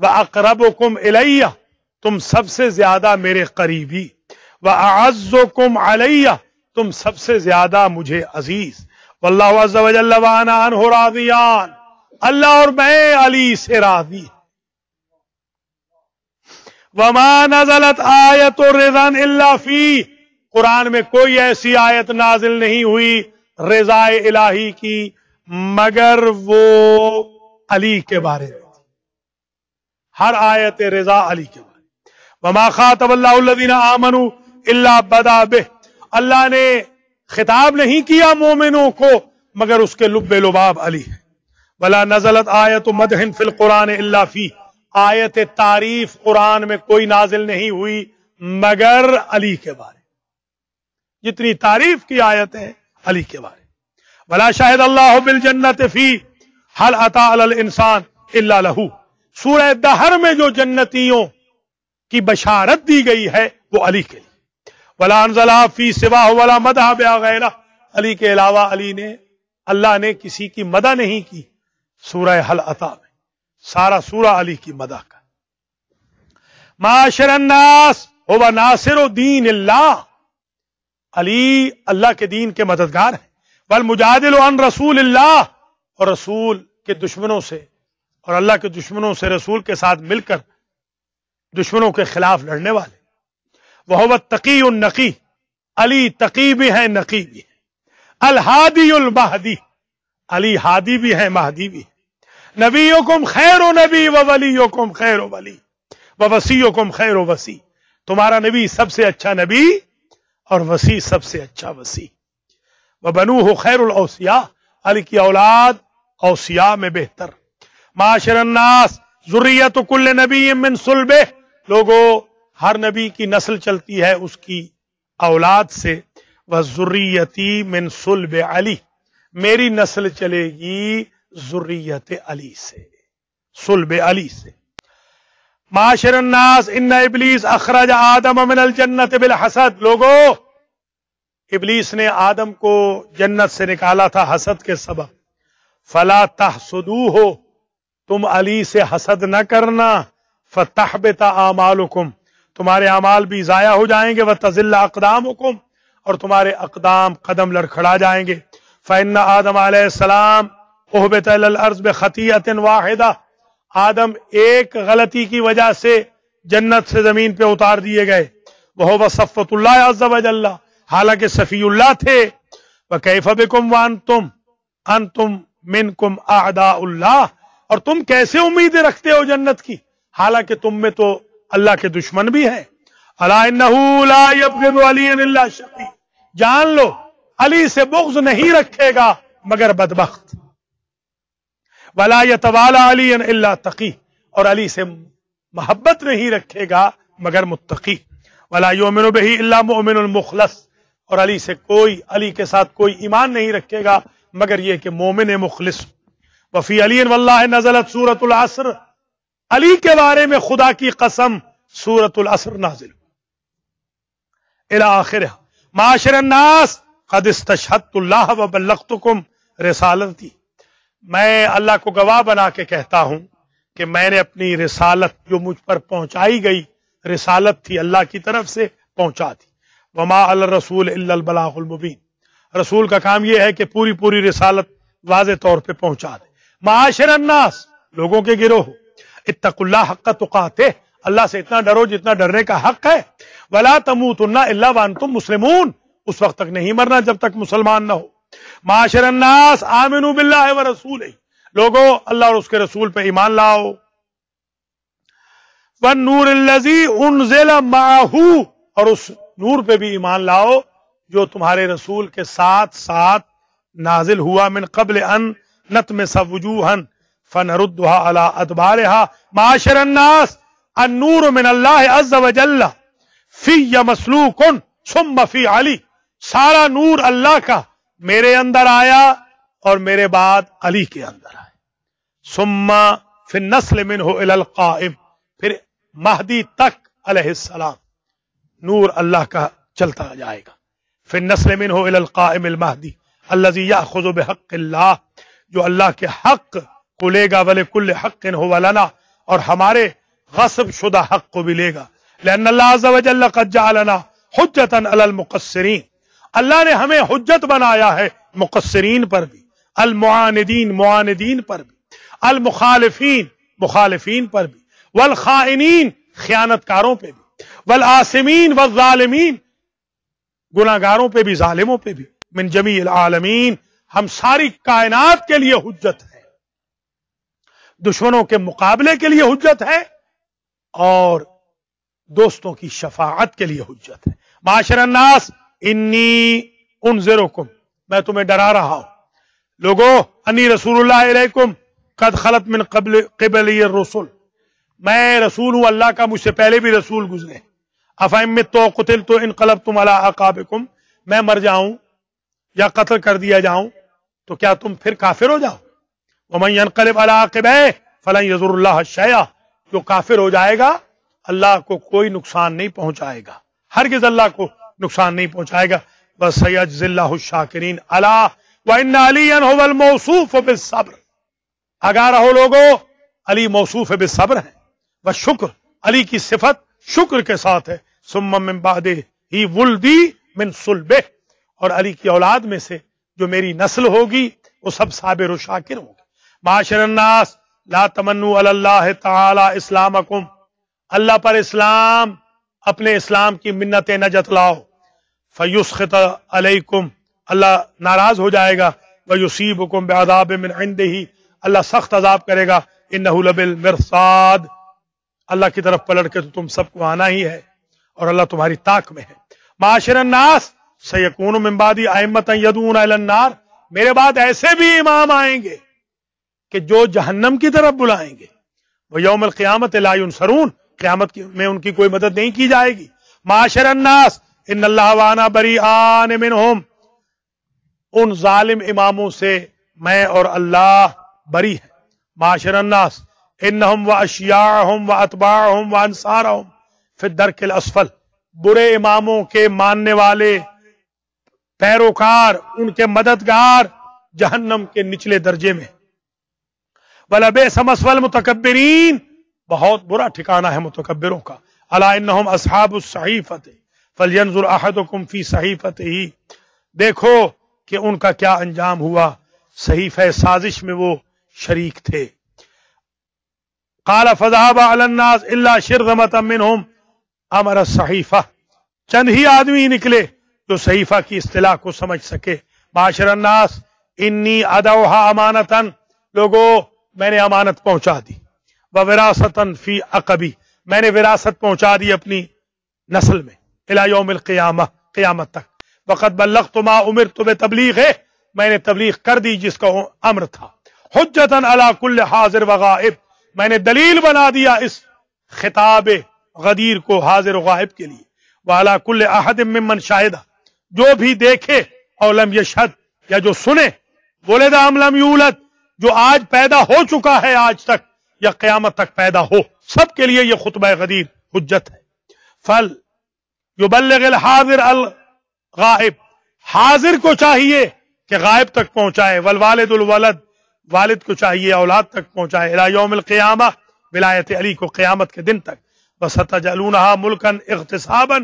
وَأَقْرَبُكُمْ إِلَيَّ تم سب سے زیادہ میرے قریبی، وَأَعَزُّكُمْ عَلَيَّ تم سب سے زیادہ مجھے عزیز، واللہ عز وجل وَأَنَا عَنْهُ رَاضِيَانْ اللہ اور میں علی سے راضی۔ وَمَا نَزَلَتْ آیَةُ رِضًا إِلَّا فِيهِ قرآن میں کوئی ایسی آیت نازل نہیں ہوئی رضا الہی کی مگر وہ علی کے بارے میں، ہر آیت رضا علی کے بارے میں۔ وَمَا خَاطَبَ اللَّهُ الَّذِينَ آمَنُوا إِلَّا بَدَا بِهِ اللہ نے خطاب نہیں کیا مومنوں کو مگر اس کے لب لباب علی ہے۔ وَلَا نَزَلَتْ آیَةُ مَدْحٍ فِي الْقُرْآنِ إِلَّا فِيهِ آیت تعریف قرآن میں کوئی نازل نہیں ہوئی مگر علی کے بارے میں، جتنی تعریف کی آیت ہے علی کے بارے میں۔ وَلَا شَهِدَ اللَّهُ بِالْجَنَّةِ فِي هَلْ أَتَى عَلَى الْإِنسَانِ إِلَّا لَهُ سورہ دہر میں جو جنتیوں کی بشارت دی گئی ہے وہ علی کے لیے۔ وَلَا أَنزَلَهَا فِي سِوَاهُ وَلَا مَدَحَ بِهَا غَيْرَهُ علی کے علاوہ اللہ نے کسی کی مدح نہیں کی سورہ ہل عطا میں، سارا سورہ علی کی مدح کا۔ معاشر الناس هو ناصر دین اللہ علی اللہ کے دین کے مددگار ہیں، والمجادل عن رسول اللہ اور رسول کے دشمنوں سے اور اللہ کے دشمنوں سے رسول کے ساتھ مل کر دشمنوں کے خلاف لڑنے والے۔ وَهُوَ التَّقِيُّ النَّقِيُّ علی تقی بھی ہیں نقی بھی ہیں۔ الہادی المہدی علی ہادی بھی ہیں مہدی بھی ہیں۔ نبیکم خیر و نبی و ولیکم خیر و ولی و وسیعکم خیر و وسیع تمہارا نبی سب سے اچھا نبی اور وسیع سب سے اچھا وسیع۔ وبنوہ خیر الاوصیاء علی کی اولاد اوصیاء میں بہتر۔ معاشر الناس ذریت کل نبی من صلبہ لوگوں ہر نبی کی نسل چلتی ہے اس کی اولاد سے۔ وذریتی من صلب علی میری نسل چلے گی ذریت علی سے، صلب علی سے۔ معاشر الناس ان ابلیس اخرج آدم من الجنت بالحسد لوگوں ابلیس نے آدم کو جنت سے نکالا تھا حسد کے سبب۔ فلا تحسدوہ تم علی سے حسد نہ کرنا، فتحبط اعمالکم تمہارے اعمال بھی ضائع ہو جائیں گے، وتزل اقدامکم اور تمہارے اقدام قدم لڑکھڑا جائیں گے۔ فإن آدم علیہ السلام اہبط الی الارض بخطیئۃ واحدہ آدم ایک غلطی کی وجہ سے جنت سے زمین پہ اتار دیے گئے۔ وہو صفوۃ اللہ عز وجل حالانکہ صفی اللہ تھے۔ وکیف بکم وانتم منکم اعداء اللہ اور تم کیسے امیدیں رکھتے ہو جنت کی حالانکہ تم میں تو اللہ کے دشمن بھی ہیں۔ الا انہ لا یبغض علی الا شقی جان لو علی سے بغض نہیں رکھے گا مگر بدبخت۔ ولا یتوالی علی الا تقی اور علی سے محبت نہیں رکھے گا مگر متقی۔ ولا یؤمن بہ الا مؤمن مخلص اور علی کے ساتھ کوئی ایمان نہیں رکھے گا مگر یہ کہ مومن مخلص۔ وفی علی واللہ نزلت سورۃ العصر علی کے بارے میں خدا کی قسم سورۃ العصر نازل الی آخرہ۔ معاشر الناس قد استشہدت اللہ وبلغتکم رسالتی میں اللہ کو گواہ بنا کے کہتا ہوں کہ میں نے اپنی رسالت جو مجھ پر پہنچائی گئی رسالت تھی اللہ کی طرف سے پہنچا دی۔ وما علی الرسول الا البلاغ المبین رسول کا کام یہ ہے کہ پوری رسالت واضح طور پہ پہنچا دے۔ معاشر الناس لوگوں کے گروہ اتقوا اللہ حق تقاتہ اللہ سے اتنا ڈرو جتنا ڈرنے کا حق ہے۔ ولا تموتن الا وانتم مسلمون اس وقت تک نہیں مرنا جب تک مسلمان نہ ہو۔ معاشر الناس آمنوا باللہ ورسولہ لوگوں اللہ اور اس کے رسول پہ ایمان لاؤ۔ والنور الذی انزل معہ اور اس نور پہ بھی ایمان لاؤ جو تمہارے رسول کے ساتھ ساتھ نازل ہوا۔ من قبل ان نطمس وجوہا فنردها علی ادبارها معاشر الناس النور من اللہ عز وجل فی مسلوق ثم فی علی سارا نور اللہ کا میرے اندر آیا اور میرے بعد علی کے اندر آیا۔ ثم فی النسل منہ الی القائم پھر مہدی تک علیہ السلام نور اللہ کا چلتا جائے گا۔ فی النسل منہ الی القائم المہدی الذی یأخذ بحق اللہ جو اللہ کے حق کو لے گا۔ ولکل حق هو لنا اور ہمارے غصب شدہ حق کو بھی لے گا. لأن اللہ عز وجل قد جعلنا حجتا علی المقصرین، اللہ نے ہمیں حجت بنایا ہے مقصرین پر بھی، المعاندین معاندین پر بھی، المخالفین مخالفین پر بھی، والخائنین خیانت کاروں پہ بھی، والآثمین والظالمین گناہگاروں پہ بھی ظالموں پہ بھی، من جمیع العالمین ہم ساری کائنات کے لیے حجت ہے، دشمنوں کے مقابلے کے لیے حجت ہے اور دوستوں کی شفاعت کے لیے حجت ہے. معاشر الناس انی انذرکم، میں تمہیں ڈرا رہا ہوں لوگو، انی رسول اللہ علیکم قد خلت من قبلی الرسل، میں رسول ہوں اللہ کا، مجھ سے پہلے بھی رسول گزرے. افئن مت قتلت انقلبتم علی اعقابکم، میں مر جاؤں یا قتل کر دیا جاؤں تو کیا تم پھر کافر ہو جاؤ؟ ومن ينقلب على عقبیہ فلن یضر اللہ شیئا، جو کافر ہو جائے گا اللہ کو کوئی نقصان نہیں پہنچائے گا، ہرگز اللہ کو نقصان نہیں پہنچائے گا. بس سیجزی اللہ الشاکرین الا وان علیا هو الموصوف بالصبر، آگاہ رہو لوگو، علی موصوف بالصبر ہے، والشکر علی کی صفت شکر کے ساتھ ہے. ثم من بعدہ ہی ولدی من صلبہ، اور علی کی اولاد میں سے جو میری نسل ہوگی وہ سب صابر و شاکر ہوں گے. معاشر الناس لا تمنوا علی اللہ تعالی اسلامکم، اللہ پر اسلام اپنے اسلام کی منتیں نہ جتلاؤ. فیسخط علیکم، اللہ ناراض ہو جائے گا. ویصیبکم بعذاب من عندہ، اللہ سخت عذاب کرے گا. انہ لبالمرصاد، اللہ کی طرف پلٹ کے تو تم سب کو آنا ہی ہے اور اللہ تمہاری طاق میں ہے. معاشر الناس سیکون من بعدی ائمۃ یدعون الی النار، میرے بعد ایسے بھی امام آئیں گے کہ جو جہنم کی طرف بلائیں گے. ویوم القیامت لا ینصرون، قیامت میں ان کی کوئی مدد نہیں کی جائے گی. معاشر الناس ان اللہ وانا بریئان منہم، ان ظالم اماموں سے میں اور اللہ بری ہے. معاشر الناس انہم واشیاعہم واتباعہم وانصارہم فی الدرک الاسفل، برے اماموں کے ماننے والے پیروکار، ان کے مددگار جہنم کے نچلے درجے میں. وَلَبِئْسَ مَثْوَى الْمُتَكَبِّرِينَ، بہت برا ٹھکانہ ہے متکبروں کا. الا انہم اصحاب الصحیفۃ فلینظر احدکم فی صحیفتہ، دیکھو کہ ان کا کیا انجام ہوا، صحیفہ سازش میں وہ شریک تھے. قال فذهب على الناس الا شرذمة منهم امر الصحیفہ، چند ہی آدمی نکلے جو صحیفہ کی اصطلاح کو سمجھ سکے. معاشر الناس انی ادعوها امانتا، لوگو میں نے امانت پہنچا دی. ووراثتا فی عقبی، میں نے وراثت پہنچا دی اپنی نسل میں. الی یوم القیامہ، قیامت تک. وقد بلغت ما امرت بتبلیغہ، میں نے تبلیغ کر دی جس کا امر تھا. حجتا علی کل حاضر وغائب، میں نے دلیل بنا دیا اس خطاب غدیر کو حاضر و غائب کے لیے. وعلی کل احد ممن شاہد، جو بھی دیکھے اور لم یشہد، یا جو سنے، ولد ام لم یولد، جو آج پیدا ہو چکا ہے آج تک یا قیامت تک پیدا ہو، سب کے لیے یہ خطبہ غدیر حجت ہے. فل یبلغ الحاضر الغائب، حاضر کو چاہیے کہ غائب تک پہنچائے. والوالد الولد، والد کو چاہیے اولاد تک پہنچائے. الی یوم القیامہ، ولایت علی کو قیامت کے دن تک. وستجعلونها ملکا اغتصابا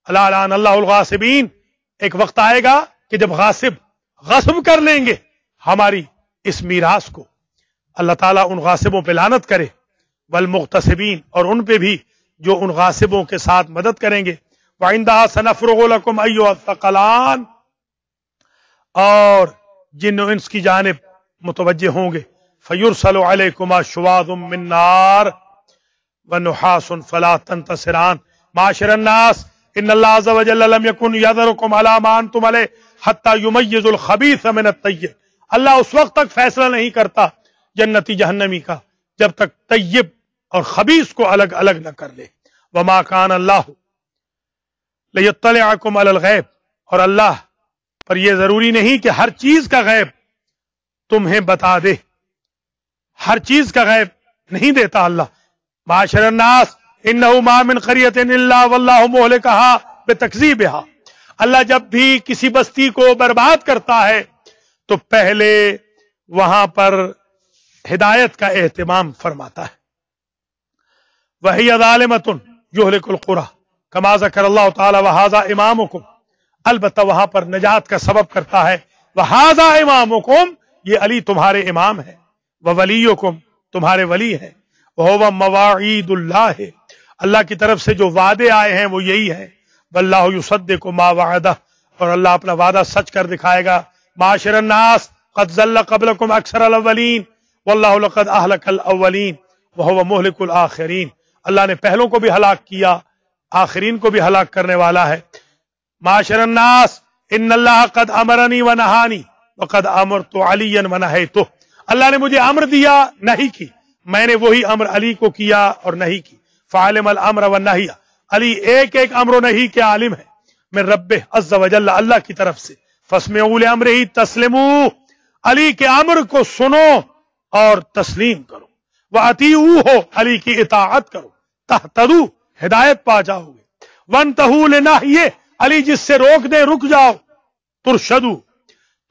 الا لعن اللہ الغاصبین، ایک وقت آئے گا کہ جب غاصب غصب کر لیں گے ہماری اس میراث کو، اللہ تعالیٰ ان غاصبوں پہ لعنت کرے. والمغتصبین، اور ان پہ بھی جو ان غاصبوں کے ساتھ مدد کریں گے. وعندها سنفرغ لكم ایھا الثقلان، اور جن و انس کی جانب متوجہ ہوں گے. فیرسل علیکما شواظ من نار ونحاس فلا تنتصران. معاشر الناس ان اللہ عز وجل لم يكن يذركم على ما انتم عليه حتى يميز الخبيث من الطيب، اللہ اس وقت تک فیصلہ نہیں کرتا جنتی جہنمی کا جب تک طیب اور خبیث کو الگ الگ نہ کر لے. وما كان اللہ لیطلعکم علی الغیب، اور اللہ پر یہ ضروری نہیں کہ ہر چیز کا غیب تمہیں بتا دے، ہر چیز کا غیب نہیں دیتا اللہ. معاشر الناس انہ ما من قریۃ الا واللہ مہلکها بتکذیبها، اللہ جب بھی کسی بستی کو برباد کرتا ہے تو پہلے وہاں پر ہدایت کا اہتمام فرماتا ہے. وہی ظالمۃ یہلک القری کما ذکر اللہ تعالی وہذا امامکم، البتہ وہاں پر نجات کا سبب کرتا ہے وہذا امامکم، یہ علی تمہارے امام ہے، وولیکم تمہارے ولی ہیں، وہو مواعید اللہ، اللہ کی طرف سے جو وعدے آئے ہیں وہ یہی ہے، واللہ یصدق ما وعدہ، اور اللہ اپنا وعدہ سچ کر دکھائے گا، معاشر الناس قد ضل قبلکم اکثر الاولین واللہ لقد اہلک الاولین وہو مہلک الآخرین، اللہ نے پہلوں کو بھی ہلاک کیا، آخرین کو بھی ہلاک کرنے والا ہے۔ معاشر الناس ان اللہ قد امرنی ونہانی وقد امرت علیا ونہیتہ، اللہ نے مجھے امر دیا نہیں کی، میں نے وہی امر علی کو کیا اور نہیں کی، فعلم الامر والنہی، علی ایک ایک امر و نہی کے عالم ہے، من رب عز وجل، اللہ کی طرف سے، فاسمعوا لامرہ تسلموا، علی کے امر کو سنو اور تسلیم کرو، واطیعوہ، علی کی اطاعت کرو، تہتدوا، ہدایت پا جاؤ گے، وانتہوا لنہیہ، علی جس سے روک دے رک جاؤ، ترشدوا،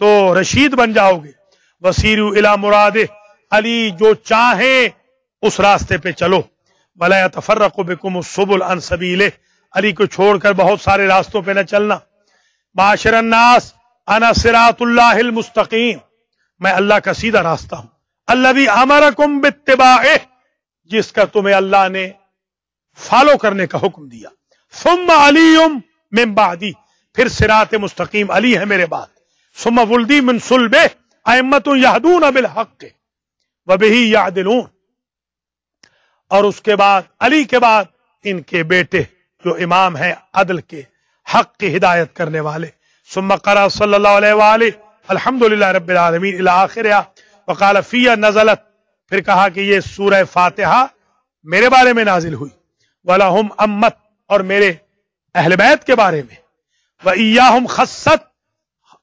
تو رشید بن جاؤ گے، وسیروا الی مرادہ، علی جو چاہیں اس راستے پہ چلو، ولا یتفرق بکم السبل عن سبیلہ، علی کو چھوڑ کر بہت سارے راستوں پہ نہ چلنا، معاشر الناس انا صراط اللہ المستقیم، میں اللہ کا سیدھا راستہ ہوں، الذی امرکم باتباعہ، جس کا تمہیں اللہ نے فالو کرنے کا حکم دیا، ثم علی من بعدی، پھر صراط مستقیم علی ہے میرے بعد، ثم ولدی من صلبہ ائمۃ یہدون بالحق وبہ یعدلون، اور اس کے بعد علی کے بعد ان کے بیٹے جو امام ہیں عدل کے، حق کی ہدایت کرنے والے، ثم قرأ صلی اللہ علیہ وآلہ الحمدللہ رب العالمین الی آخرہ، وقال فیہ نزلت، پھر کہا کہ یہ سورہ فاتحہ میرے بارے میں نازل ہوئی، وَلَهُمْ أَمَّتْ، اور میرے اہل بیت کے بارے میں، وَإِيَّاهُمْ خَصَّتْ،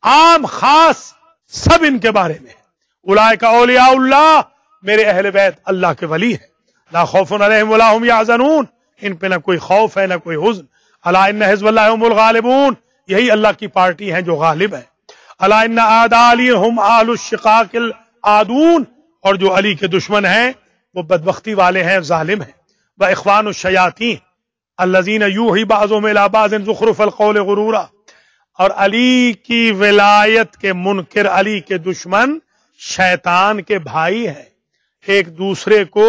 عام خاص سب ان کے بارے میں، اولئک اولیاء اللہ، میرے اہل بیت اللہ کے ولی ہیں، لا خوف علیہم ولا هم یحزنون، ان پہ نہ کوئی خوف ہے نہ کوئی حزن، الا ان حزب اللہ هم الغالبون، یہی اللہ کی پارٹی ہیں جو غالب ہے، الا ان اعداء علی هم اہل الشقاق العادون، اور جو علی کے دشمن ہیں وہ بدبختی والے ہیں، ظالم ہیں، واخوان الشیاطین الذین یوحی بعضهم الی بعض زخرف القول غرورا، اور علی کی ولایت کے منکر، علی کے دشمن شیطان کے بھائی ہیں، ایک دوسرے کو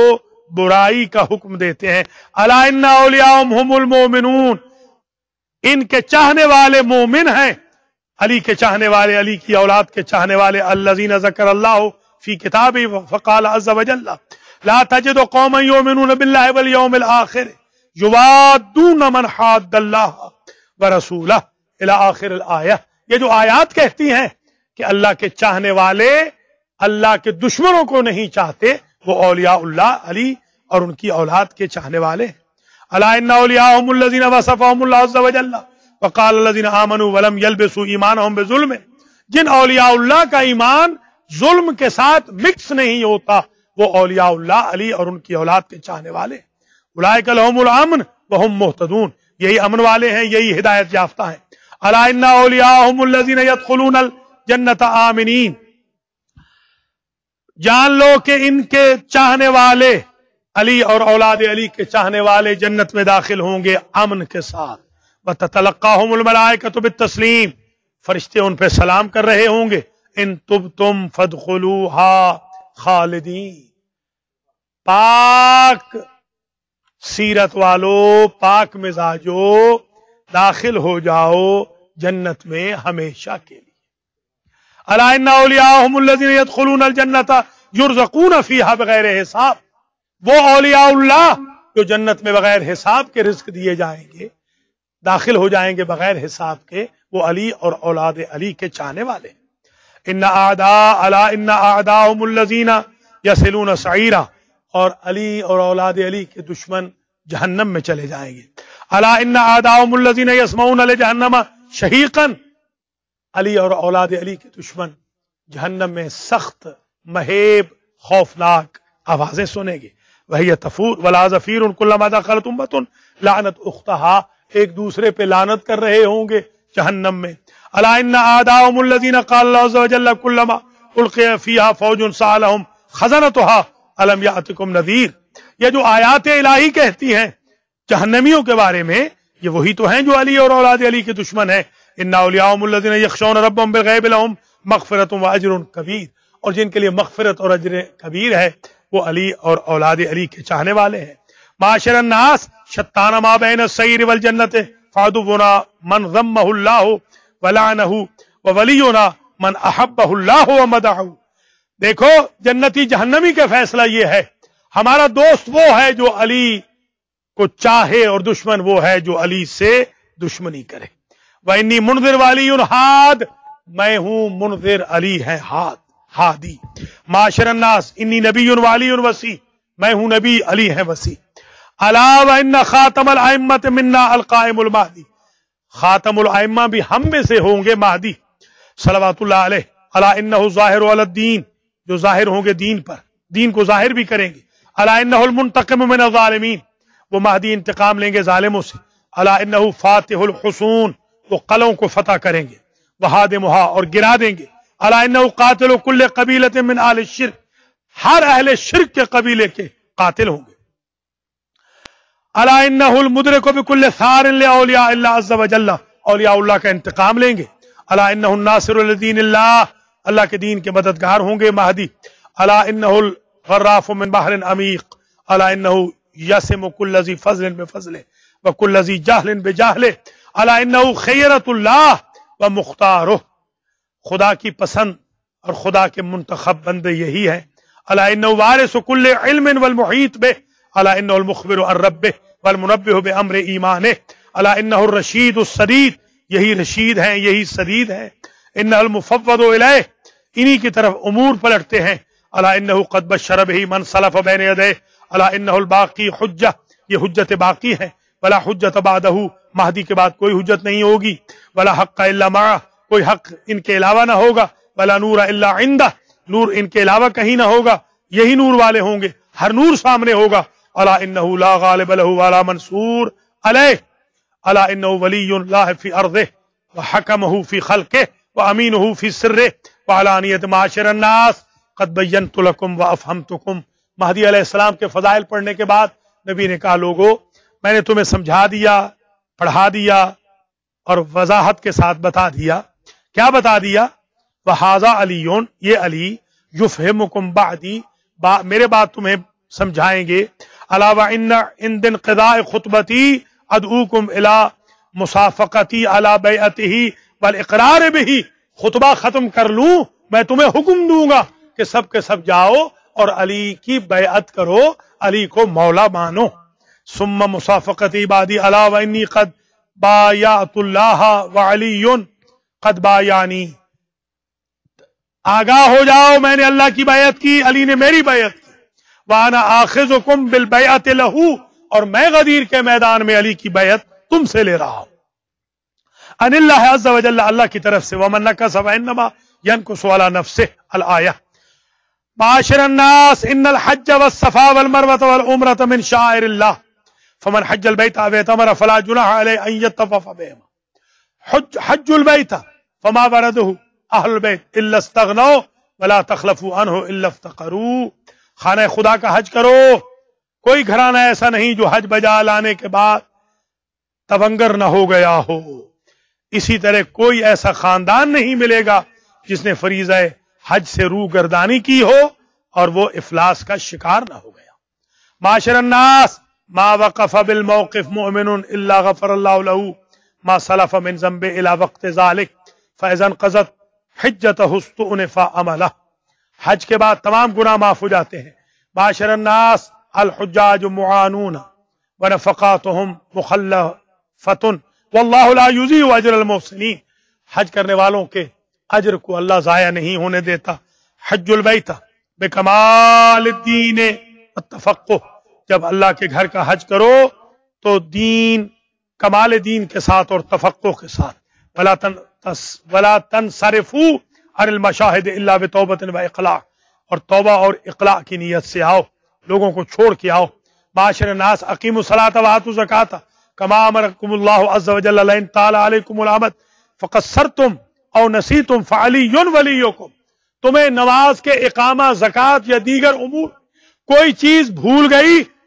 برائی کا حکم دیتے ہیں، الا ان اولیاءهم هم المؤمنون، ان کے چاہنے والے مومن ہیں، علی کے چاہنے والے، علی کی اولاد کے چاہنے والے، الذین ذکر اللہ فی کتابہ فقال عز وجل لا تجد قوما یؤمنون باللہ والیوم الآخر یوادون من حاد اللہ ورسولہ الی آخر الآیہ، یہ جو آیات کہتی ہیں کہ اللہ کے چاہنے والے اللہ کے دشمنوں کو نہیں چاہتے، وہ اولیاء اللہ علی اور ان کی اولاد کے چاہنے والے ہیں، الا ان اولیاءهم الذین وصفهم اللہ عز وجل وقال الذین آمنوا ولم یلبسوا ایمانهم بظلم، جن اولیاء اللہ کا ایمان ظلم کے ساتھ مکس نہیں ہوتا، وہ اولیاء اللہ علی اور ان کی اولاد کے چاہنے والے ہیں، اولئک لهم الامن وهم مہتدون، یہی امن والے ہیں، یہی ہدایت یافتہ ہیں، الا ان اولیاءهم الذین يدخلون الجنۃ آمنین، جان لو کہ ان کے چاہنے والے علی اور اولاد علی کے چاہنے والے جنت میں داخل ہوں گے امن کے ساتھ، وتتلقاهم الملائکۃ بالتسلیم، فرشتے ان پہ سلام کر رہے ہوں گے، ان تبتم فادخلوها خالدین، پاک سیرت والو، پاک مزاجو، داخل ہو جاؤ جنت میں ہمیشہ کے لیے، الا ان اولیاءهم الذین يدخلون الجنۃ یرزقون فیہا بغیر حساب، وہ اولیاء اللہ جو جنت میں بغیر حساب کے رزق دیے جائیں گے، داخل ہو جائیں گے بغیر حساب کے، وہ علی اور اولاد علی کے چاہنے والے، ان اعداءهم الذین یصلون سعیرا، اور علی اور اولاد علی کے دشمن جہنم میں چلے جائیں گے، الا ان اعداءهم الذین یسمعون لجہنم شہیقا، علی اور اولاد علی کے دشمن جہنم میں سخت مہیب خوفناک آوازیں سنیں گے، وہی تفور ولا زفیر کلما دخلت امۃ لعنت اختہا، ایک دوسرے پہ لعنت کر رہے ہوں گے جہنم میں، الا ان اعداءهم الذین قال اللہ عز وجل کلما القی فیہا فوج سألہم خزنتها الم یأتکم نذیر، یہ جو آیات الہی کہتی ہیں جہنمیوں کے بارے میں، یہ وہی تو ہیں جو علی اور اولاد علی کے دشمن ہیں. ان اولیاءهم الذین یخشون ربهم بالغیب لهم مغفرۃ واجر کبیر، اور جن کے لیے مغفرت اور اجر کبیر ہے وہ علی اور اولاد علی کے چاہنے والے ہیں. معاشر الناس شتان ما بین السعیر والجنت فعدونا من ذمہ اللہ ولعنہ وولینا من احبہ اللہ ومدحہ. دیکھو جنتی جہنمی کا فیصلہ یہ ہے، ہمارا دوست وہ ہے جو علی کو چاہے اور دشمن وہ ہے جو علی سے دشمنی کرے. وَإِنِّي مُنذِرٌ وَعَلِيٌّ حاد، میں ہوں منذر، علی ہے ہادی. معاشر الناس انی نبی وعلی وسیع، میں ہوں نبی، علی ہے وسیع. الا وان خاتم الائمۃ منا القائم المہدی، خاتم الائمہ بھی ہم میں سے ہوں گے مہدی صلوات اللہ علیہ. الا انہ ظاہر علی الدین، جو ظاہر ہوں گے دین پر، دین کو ظاہر بھی کریں گے. الا انہ المنتقم من الظالمین، وہ مہدی انتقام لیں گے ظالموں سے. الا انہ فاتح الحصون، وہ قلعوں کو فتح کریں گے. وہادمھا، اور گرا دیں گے. الا انہ قاتل کل قبیلۃ من اہل الشرک، ہر اہل شرک کے قبیلے کے قاتل ہوں گے. الا انہ المدرک بکل ثار لاولیاء اللہ عز وجل، اولیاء اللہ کا انتقام لیں گے. الا انہ الناصر لدین اللہ، اللہ کے دین کے مددگار ہوں گے مہدی. الا انہ الغراف من بحر عمیق، الا انہ یسم کل ذی فضل بفضلہ وکل ذی جہل بجہلہ. الا انہ خیرۃ اللہ ومختارہ، خدا کی پسند اور خدا کے منتخب بندے یہی ہے. الا انہ وارث کل علم والمحیط بہ، الا انہ المخبر عن ربہ والمنبہ بامر ایمانہ. الا انہ الرشید السدید، یہی رشید ہیں یہی سدید ہیں. انہ المفوض الیہ، انہی کی طرف امور پلٹتے ہیں. الا انہ قد بشر بہ من سلف بین یدیہ، الا انہ الباقی حجہ، یہ حجت باقی ہے. ولا حجت بعدہ، مہدی کے بعد کوئی حجت نہیں ہوگی. ولا حق الا معہ، کوئی حق ان کے علاوہ نہ ہوگا. ولا نور الا عندہ، نور ان کے علاوہ کہیں نہ ہوگا، یہی نور والے ہوں گے، ہر نور سامنے ہوگا. الا انہ لا غالب لہ ولا منصور علیہ، الا انہ ولی اللہ فی ارضہ وحکمہ فی خلقہ وامینہ فی سرہ وعلانیۃ. معاشر الناس قد بینت لکم وافہمتکم، مہدی علیہ السلام کے فضائل پڑھنے کے بعد نبی نے کہا لوگو میں نے تمہیں سمجھا دیا، پڑھا دیا اور وضاحت کے ساتھ بتا دیا. کیا بتا دیا؟ وہذا علی، یہ علی، یفہمکم بعدی، میرے بعد تمہیں سمجھائیں گے. علاوہ ان انقضاء خطبتی ادعوکم الی مصافقتی علی بیعتہ والاقرار بہ، خطبہ ختم کر لوں میں تمہیں حکم دوں گا کہ سب کے سب جاؤ اور علی کی بیعت کرو، علی کو مولا مانو. ثم مصافقتی بعدی الا وانی قد بایعت اللہ وعلی قد بایعنی، آگاہ ہو جاؤ میں نے اللہ کی بیعت کی، علی نے میری بیعت کی. وانا آخذکم بالبیعت لہ، اور میں غدیر کے میدان میں علی کی بیعت تم سے لے رہا ہوں. ان اللہ عز وجل، اللہ کی طرف سے. ومن نکث فانما ينكث على نفسه، الآیہ. معاشر الناس ان الحج والصفا والمروة والعمرة من شعائر الله، فمن حج البيت او اعتمر فلا جناح عليه ان يطوف بهما. حج البيت فما ورده اهل البيت الا استغنوا ولا تخلفوا عنه الا افتقروا. خانہ خدا کا حج کرو، کوئی گھرانہ ایسا نہیں جو حج بجا لانے کے بعد تونگر نہ ہو گیا ہو. اسی طرح کوئی ایسا خاندان نہیں ملے گا جس نے فریضہ حج سے روح گردانی کی ہو اور وہ افلاس کا شکار نہ ہو گیا. معاشر الناس ما وقف بالموقف مؤمن الا غفر اللہ له ما سلف من ذنب الى وقت ذلك فاذا انقضت حجته استؤنف عمله. حج کے بعد تمام گناہ معاف ہو جاتے ہیں. معاشر الناس الحجاج معانون ونفقاتهم مخلفۃ واللہ لا یضیع اجر المحسنین. حج کرنے والوں کے اجر کو اللہ ضائع نہیں ہونے دیتا. حج البیت بکمال الدین والتفقہ، جب اللہ کے گھر کا حج کرو تو دین، کمال دین کے ساتھ اور تفقہ کے ساتھ. ولا تنصرفوا عن المشاہد الا بتوبۃ واقلاع، اور توبہ اور اقلاع کی نیت سے آؤ، لوگوں کو چھوڑ کے آؤ. معاشر الناس اقیموا الصلاۃ وآتوا الزکاۃ کما امرکم اللہ عز وجل لئن طال علیکم الامد فقصرتم او نسیتم فعلی ولیکم. تمہیں نماز کے اقامہ، زکوٰۃ یا دیگر امور کوئی چیز بھول گئی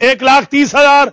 1,30,000